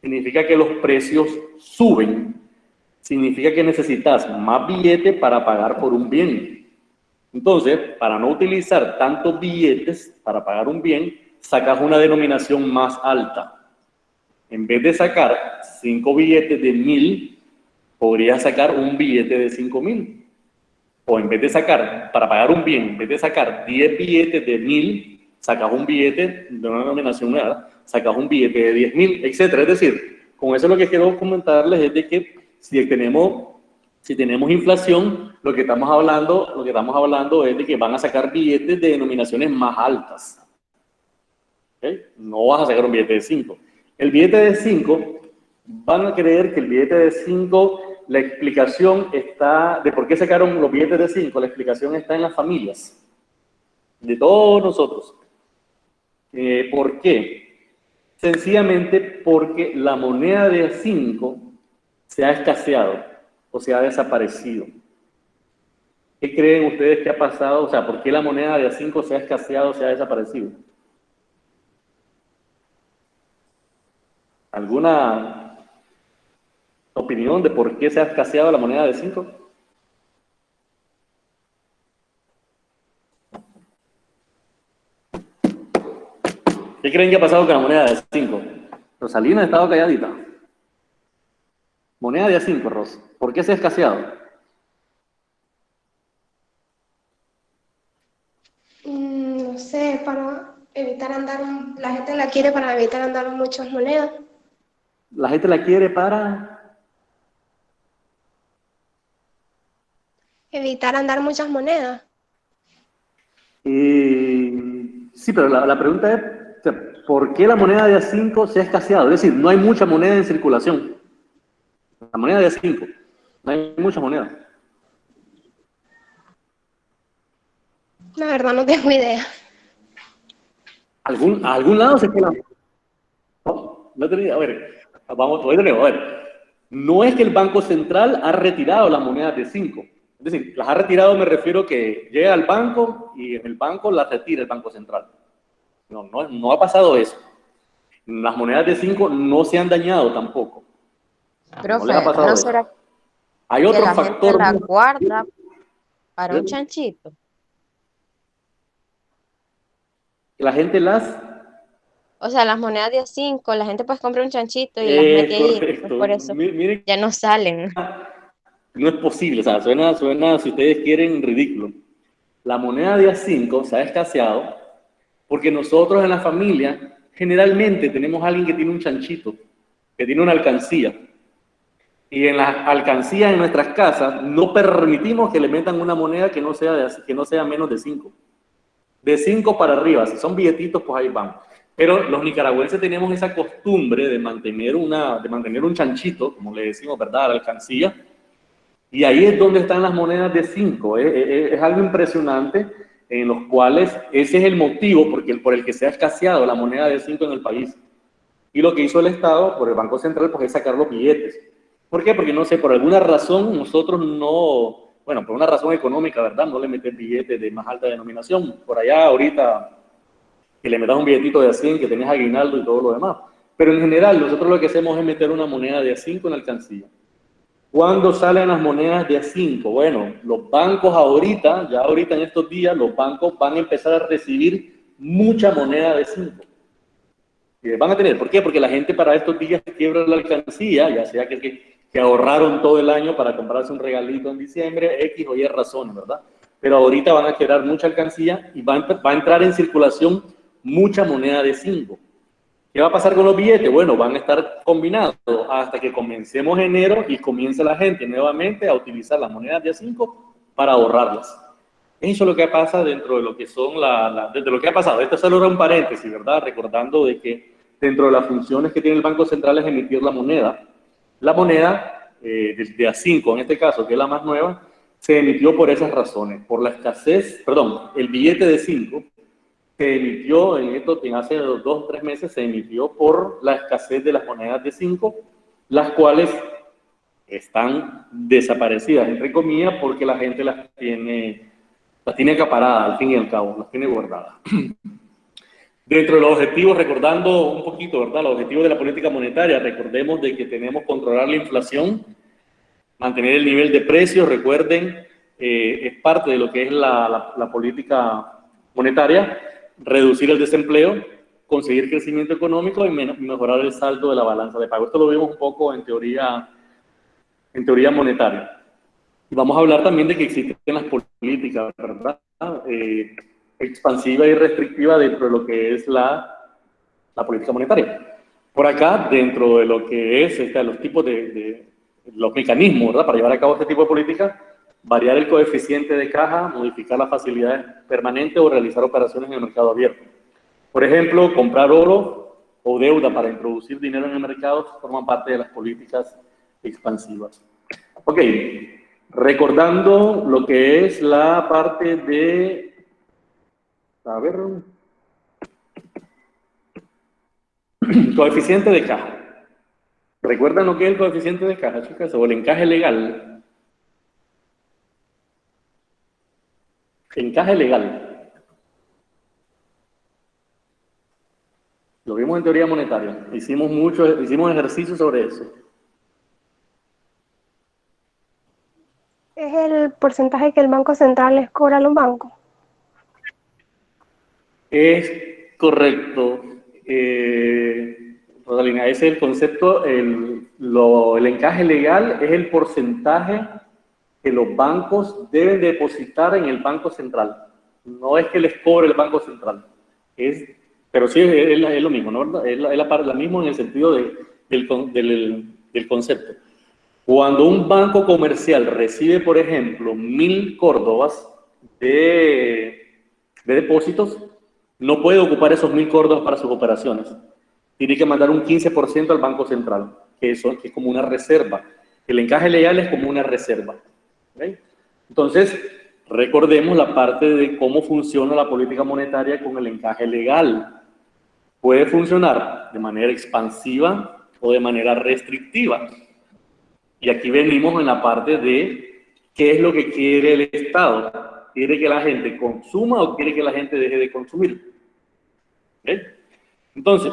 significa que los precios suben. Significa que necesitas más billetes para pagar por un bien. Entonces, para no utilizar tantos billetes para pagar un bien, sacas una denominación más alta. En vez de sacar 5 billetes de 1.000, podrías sacar un billete de 5.000. O en vez de sacar, para pagar un bien, en vez de sacar 10 billetes de 1.000, sacas un billete de una denominación nueva, sacas un billete de 10.000, etc. Es decir, con eso lo que quiero comentarles es de que si tenemos inflación, lo que estamos hablando es de que van a sacar billetes de denominaciones más altas. ¿Okay? No vas a sacar un billete de 5. El billete de 5, van a creer que el billete de 5, la explicación está, de por qué sacaron los billetes de 5, la explicación está en las familias, de todos nosotros. ¿Por qué? Sencillamente porque la moneda de 5 se ha escaseado o se ha desaparecido. ¿Qué creen ustedes que ha pasado? O sea, ¿por qué la moneda de 5 se ha escaseado o se ha desaparecido? ¿Alguna opinión de por qué se ha escaseado la moneda de 5? ¿Qué creen que ha pasado con la moneda de 5? Rosalina ha estado calladita. Moneda de 5, Ros. ¿Por qué se ha escaseado? No sé, para evitar andar, la gente la quiere para evitar andar muchas monedas. La gente la quiere para... Evitar andar muchas monedas. Sí, pero la pregunta es, o sea, ¿por qué la moneda de A5 se ha escaseado? Es decir, no hay mucha moneda en circulación. La moneda de A5, no hay mucha moneda. La verdad no tengo idea. A algún lado se fue la... No, no tenía, a ver, vamos, voy de nuevo, a ver. No es que el Banco Central ha retirado las monedas de 5. Es decir, las ha retirado, me refiero que llega al banco y en el banco las retira el Banco Central. No ha pasado eso. Las monedas de 5 no se han dañado tampoco. No les ha Profe, ¿no pasado eso. será Hay que otro la gente factor. la guarda para un chanchito? La gente las... O sea, las monedas de A5, la gente pues compra un chanchito y las mete ahí, entonces correcto. por eso Miren, ya no salen. no es posible, o sea, suena, si ustedes quieren, ridículo. La moneda de A5 se ha escaseado porque nosotros en la familia generalmente tenemos a alguien que tiene un chanchito, que tiene una alcancía. Y en las alcancías en nuestras casas no permitimos que le metan una moneda que no sea menos de 5. De 5 para arriba, si son billetitos, pues ahí van. Pero los nicaragüenses tenemos esa costumbre de mantener un chanchito, como le decimos, ¿verdad?, a la alcancía, y ahí es donde están las monedas de 5. Es algo impresionante, en los cuales ese es el motivo por el que se ha escaseado la moneda de 5 en el país. Y lo que hizo el Estado, por el Banco Central, pues es sacar los billetes. ¿Por qué? Porque no sé, por alguna razón nosotros no, bueno, por una razón económica, ¿verdad? No le meten billetes de más alta denominación. Por allá ahorita que le metas un billetito de A100, que tenés aguinaldo y todo lo demás. Pero en general nosotros lo que hacemos es meter una moneda de A5 en la alcancía. ¿Cuándo salen las monedas de A5? Bueno, los bancos ahorita, ya ahorita en estos días, los bancos van a empezar a recibir mucha moneda de 5. Van a tener, ¿por qué? Porque la gente para estos días quiebra la alcancía, ya sea que ahorraron todo el año para comprarse un regalito en diciembre, X o Y razones, ¿verdad? Pero ahorita van a quebrar mucha alcancía y va a entrar en circulación mucha moneda de 5. ¿Qué va a pasar con los billetes? Bueno, van a estar combinados hasta que comencemos enero y comience la gente nuevamente a utilizar las monedas de A5 para ahorrarlas. Eso es lo que pasa dentro de lo que son de lo que ha pasado. Esto solo era un paréntesis, ¿verdad? Recordando de que dentro de las funciones que tiene el Banco Central es emitir la moneda. La moneda de A5, en este caso, que es la más nueva, se emitió por esas razones, por la escasez, perdón, el billete de 5 se emitió en hace 2 o 3 meses, se emitió por la escasez de las monedas de 5, las cuales están desaparecidas, entre comillas, porque la gente las tiene acaparadas, al fin y al cabo, las tiene guardadas. Dentro de los objetivos, recordando un poquito, ¿verdad? Los objetivos de la política monetaria, recordemos de que tenemos que controlar la inflación, mantener el nivel de precios, recuerden, es parte de lo que es la política monetaria, reducir el desempleo, conseguir crecimiento económico y mejorar el saldo de la balanza de pago. Esto lo vimos un poco en teoría monetaria. Y vamos a hablar también de que existen las políticas, ¿verdad? Expansiva y restrictiva dentro de lo que es la política monetaria. Por acá, dentro de lo que es los tipos los mecanismos, ¿verdad?, para llevar a cabo este tipo de política, variar el coeficiente de caja, modificar las facilidades permanentes o realizar operaciones en el mercado abierto. Por ejemplo, comprar oro o deuda para introducir dinero en el mercado forman parte de las políticas expansivas. Ok, recordando lo que es la parte de, a ver, coeficiente de caja. ¿Recuerdan lo que es el coeficiente de caja, chicas? O el encaje legal. Encaje legal. Lo vimos en teoría monetaria. Hicimos ejercicios sobre eso. Es el porcentaje que el Banco Central les cobra a los bancos. Es correcto, Rosalina, ese es el concepto, el encaje legal es el porcentaje que los bancos deben depositar en el Banco Central. No es que les cobre el Banco Central, pero sí es lo mismo, ¿no? Es la misma en el sentido del concepto. Cuando un banco comercial recibe, por ejemplo, 1.000 córdobas de depósitos, no puede ocupar esos 1.000 córdobas para sus operaciones. Tiene que mandar un 15% al Banco Central, que es como una reserva. El encaje legal es como una reserva. ¿Okay? Entonces, recordemos la parte de cómo funciona la política monetaria con el encaje legal. Puede funcionar de manera expansiva o de manera restrictiva. Y aquí venimos en la parte de qué es lo que quiere el Estado. ¿Quiere que la gente consuma o quiere que la gente deje de consumir? ¿Okay? Entonces,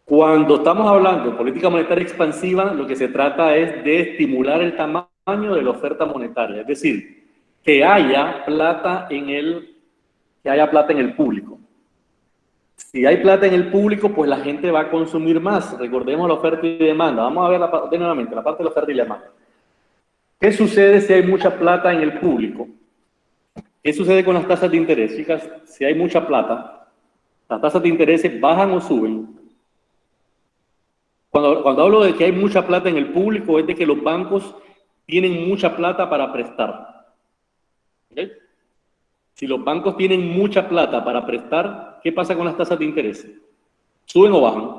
cuando estamos hablando de política monetaria expansiva, lo que se trata es de estimular el tamaño de la oferta monetaria. Es decir, que haya plata en el público. Si hay plata en el público, pues la gente va a consumir más. Recordemos la oferta y demanda. Vamos a ver nuevamente la parte de la oferta y la demanda. ¿Qué sucede si hay mucha plata en el público? ¿Qué sucede con las tasas de interés? Chicas, si hay mucha plata, ¿las tasas de interés bajan o suben? Cuando hablo de que hay mucha plata en el público, es de que los bancos tienen mucha plata para prestar. ¿Okay? Si los bancos tienen mucha plata para prestar, ¿qué pasa con las tasas de interés? ¿Suben o bajan?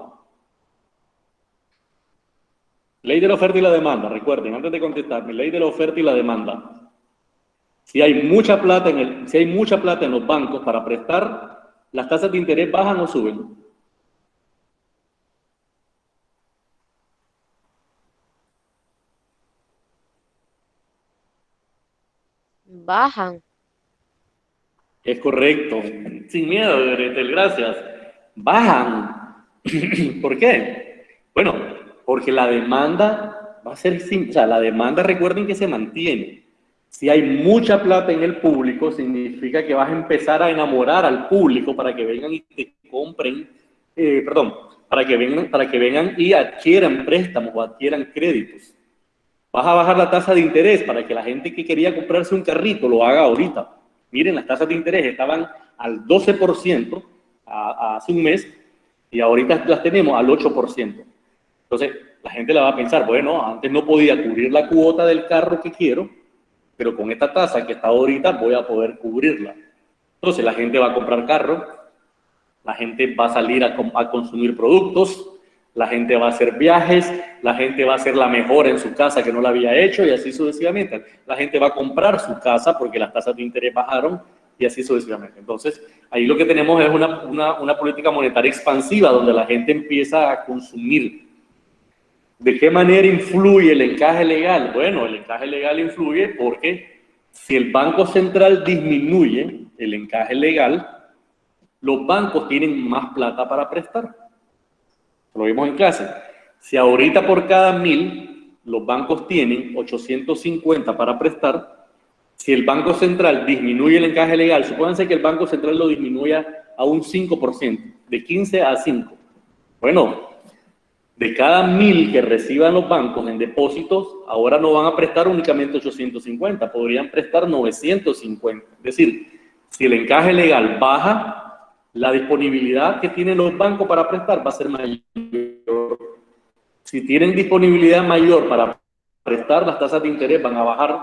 Ley de la oferta y la demanda, recuerden, antes de contestarme, ley de la oferta y la demanda. Si hay mucha plata en los bancos para prestar, ¿las tasas de interés bajan o suben? Bajan. Es correcto. Sin miedo, Gretel, gracias. Bajan. ¿Por qué? Bueno, porque la demanda va a ser simple. O sea, la demanda, recuerden que se mantiene. Si hay mucha plata en el público, significa que vas a empezar a enamorar al público para que vengan y te compren, para que vengan y adquieran préstamos o adquieran créditos. Vas a bajar la tasa de interés para que la gente que quería comprarse un carrito lo haga ahorita. Miren, las tasas de interés estaban al 12% hace un mes y ahorita las tenemos al 8%. Entonces, la gente la va a pensar, bueno, antes no podía cubrir la cuota del carro que quiero, pero con esta tasa que está ahorita voy a poder cubrirla. Entonces, la gente va a comprar carro, la gente va a salir a consumir productos, la gente va a hacer viajes, la gente va a hacer la mejora en su casa que no la había hecho y así sucesivamente. La gente va a comprar su casa porque las tasas de interés bajaron y así sucesivamente. Entonces, ahí lo que tenemos es una política monetaria expansiva donde la gente empieza a consumir. ¿De qué manera influye el encaje legal? Bueno, el encaje legal influye porque si el Banco Central disminuye el encaje legal, los bancos tienen más plata para prestar. Lo vimos en clase. Si ahorita por cada 1.000 los bancos tienen 850 para prestar, si el Banco Central disminuye el encaje legal, supónganse que el Banco Central lo disminuya a un 5%, de 15 a 5. Bueno, de cada 1.000 que reciban los bancos en depósitos, ahora no van a prestar únicamente 850, podrían prestar 950. Es decir, si el encaje legal baja, la disponibilidad que tienen los bancos para prestar va a ser mayor. Si tienen disponibilidad mayor para prestar, las tasas de interés van a bajar.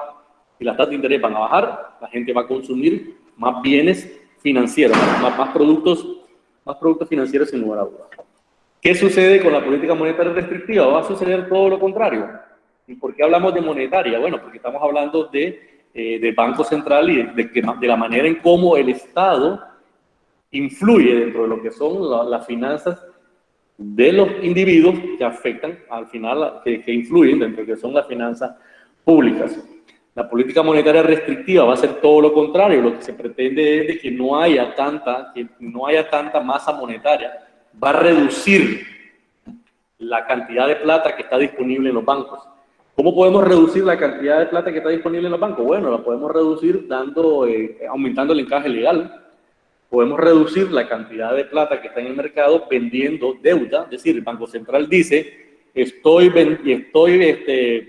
Si las tasas de interés van a bajar, la gente va a consumir más bienes financieros, más productos financieros sin lugar a dudas. ¿Qué sucede con la política monetaria restrictiva? Va a suceder todo lo contrario. ¿Y por qué hablamos de monetaria? Bueno, porque estamos hablando de Banco Central y de la manera en cómo el Estado influye dentro de lo que son las finanzas de los individuos que afectan al final, que influyen dentro de lo que son las finanzas públicas. La política monetaria restrictiva va a ser todo lo contrario. Lo que se pretende es de que no haya tanta masa monetaria, va a reducir la cantidad de plata que está disponible en los bancos. ¿Cómo podemos reducir la cantidad de plata que está disponible en los bancos? Bueno, la podemos reducir aumentando el encaje legal. Podemos reducir la cantidad de plata que está en el mercado vendiendo deuda. Es decir, el Banco Central dice,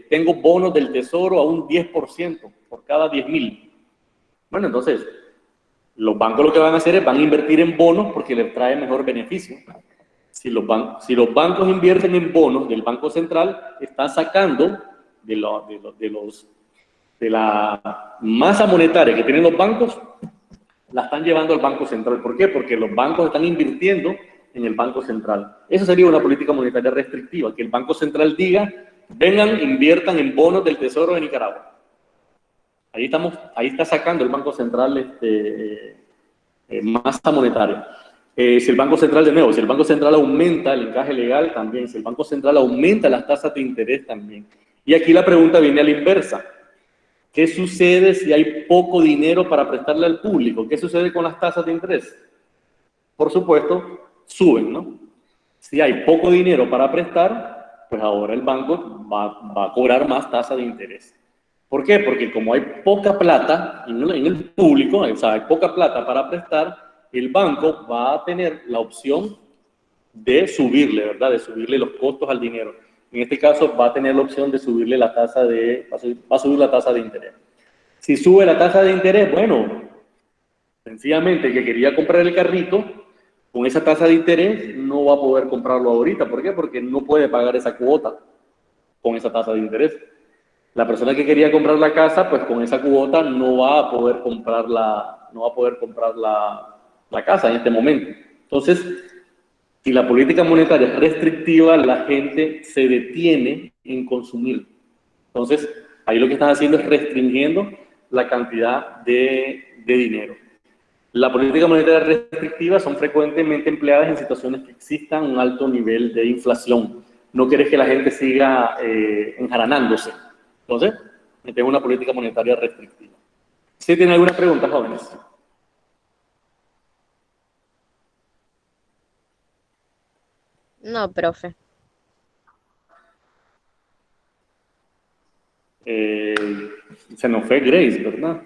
tengo bonos del Tesoro a un 10% por cada 10.000. Bueno, entonces, los bancos lo que van a hacer es van a invertir en bonos porque les trae mejor beneficio. Si los bancos invierten en bonos del Banco Central, están sacando de la masa monetaria que tienen los bancos, la están llevando al Banco Central. ¿Por qué? Porque los bancos están invirtiendo en el Banco Central. Eso sería una política monetaria restrictiva, que el Banco Central diga, vengan, inviertan en bonos del Tesoro de Nicaragua. Ahí está sacando el Banco Central masa monetaria. Si el Banco Central, de nuevo, si el Banco Central aumenta el encaje legal, también. Si el Banco Central aumenta las tasas de interés, también. Y aquí la pregunta viene a la inversa. ¿Qué sucede si hay poco dinero para prestarle al público? ¿Qué sucede con las tasas de interés? Por supuesto, suben, ¿no? Si hay poco dinero para prestar, pues ahora el banco va a cobrar más tasa de interés. ¿Por qué? Porque como hay poca plata en el público, o sea, hay poca plata para prestar, el banco va a tener la opción de subirle, ¿verdad? De subirle los costos al dinero. En este caso va a tener la opción de subirle va a subir la tasa de interés. Si sube la tasa de interés, bueno, sencillamente el que quería comprar el carrito, con esa tasa de interés no va a poder comprarlo ahorita. ¿Por qué? Porque no puede pagar esa cuota con esa tasa de interés. La persona que quería comprar la casa, pues con esa cuota no va a poder comprar la casa en este momento. Entonces, si la política monetaria es restrictiva, la gente se detiene en consumir. Entonces, ahí lo que están haciendo es restringiendo la cantidad de dinero. La política monetaria restrictiva son frecuentemente empleadas en situaciones que existan un alto nivel de inflación. No quieres que la gente siga enjaranándose. Entonces, tenemos una política monetaria restrictiva. ¿Sí tienen alguna pregunta, jóvenes? No, profe. Se nos fue Grace, ¿verdad?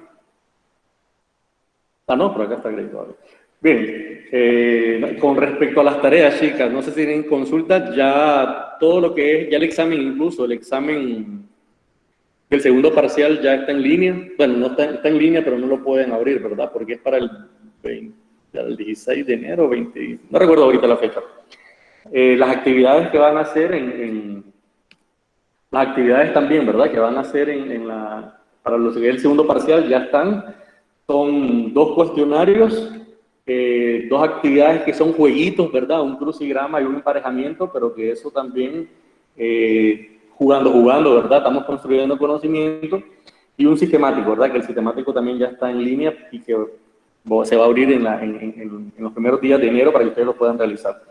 Ah, no, por acá está Grace todavía. Bien, con respecto a las tareas, chicas, no sé si tienen consultas, ya todo lo que es, ya el examen incluso, el examen del segundo parcial ya está en línea. Bueno, no está en línea, pero no lo pueden abrir, ¿verdad? Porque es para el 16 de enero, 20, no recuerdo ahorita la fecha. Las actividades que van a hacer las actividades también, ¿verdad? Que van a hacer para los que es el segundo parcial ya están. Son 2 cuestionarios, 2 actividades que son jueguitos, ¿verdad? Un crucigrama y un emparejamiento, pero que eso también, jugando, ¿verdad? Estamos construyendo conocimiento. Y un sistemático, ¿verdad? Que el sistemático también ya está en línea y que se va a abrir en los primeros días de enero para que ustedes lo puedan realizar.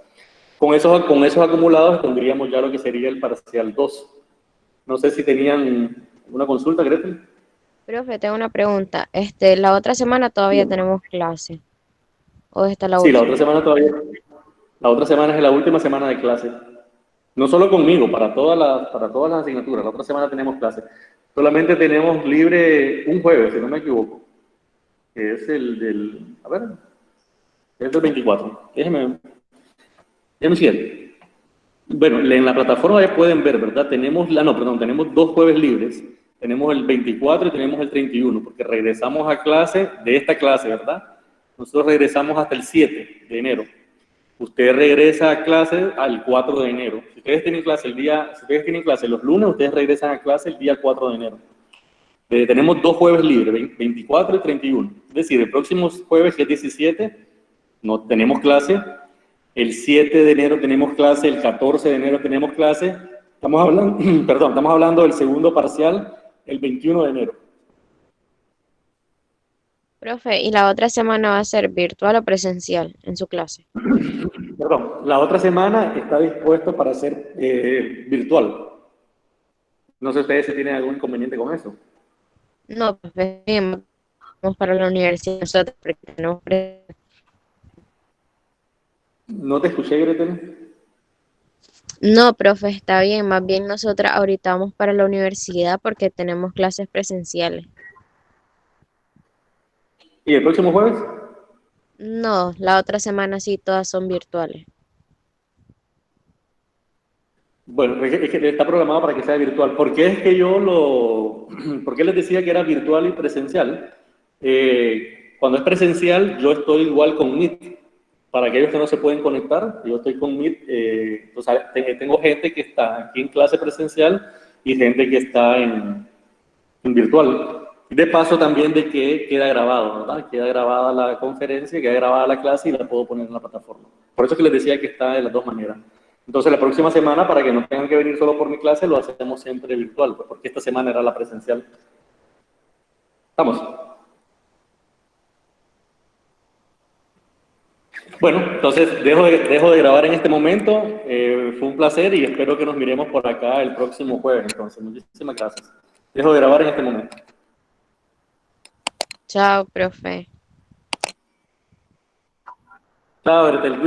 Con esos acumulados tendríamos ya lo que sería el parcial 2. No sé si tenían una consulta, Gretel. Profe, tengo una pregunta. La otra semana todavía tenemos clase. ¿O esta es la Sí, última? la otra semana todavía. La otra semana es la última semana de clase. No solo conmigo, para todas las asignaturas. La otra semana tenemos clase. Solamente tenemos libre un jueves, si no me equivoco. Que es es el 24. Déjenme decir. Bueno, en la plataforma ya pueden ver, ¿verdad? Tenemos 2 jueves libres. Tenemos el 24 y tenemos el 31, porque regresamos a clase, de esta clase, ¿verdad? Nosotros regresamos hasta el 7 de enero. Usted regresa a clase al 4 de enero. Si ustedes tienen clase los lunes, ustedes regresan a clase el día 4 de enero. Tenemos 2 jueves libres, 24 y 31. Es decir, el próximo jueves, que es 17, no tenemos clase. El 7 de enero tenemos clase, el 14 de enero tenemos clase. Estamos hablando del segundo parcial, el 21 de enero. Profe, ¿y la otra semana va a ser virtual o presencial en su clase? La otra semana está dispuesto para ser virtual. No sé ustedes si tienen algún inconveniente con eso. No, profe, bien, vamos para la universidad nosotros porque tenemos No te escuché, Gretel. No, profe, está bien. Más bien nosotras ahorita vamos para la universidad porque tenemos clases presenciales. ¿Y el próximo jueves? No, la otra semana sí, todas son virtuales. Bueno, es que está programado para que sea virtual. ¿Por qué es que por qué les decía que era virtual y presencial? Cuando es presencial, yo estoy igual con Meet. Para aquellos que no se pueden conectar, yo estoy con Meet. O sea, tengo gente que está aquí en clase presencial y gente que está en virtual. De paso también de que queda grabado, ¿verdad? Queda grabada la conferencia, queda grabada la clase y la puedo poner en la plataforma. Por eso es que les decía que está de las dos maneras. Entonces la próxima semana, para que no tengan que venir solo por mi clase, lo hacemos siempre virtual, pues, porque esta semana era la presencial. ¿Estamos? Bueno, entonces dejo de grabar en este momento. Fue un placer y espero que nos miremos por acá el próximo jueves. Entonces, muchísimas gracias. Dejo de grabar en este momento. Chao, profe. Chao, Bertel.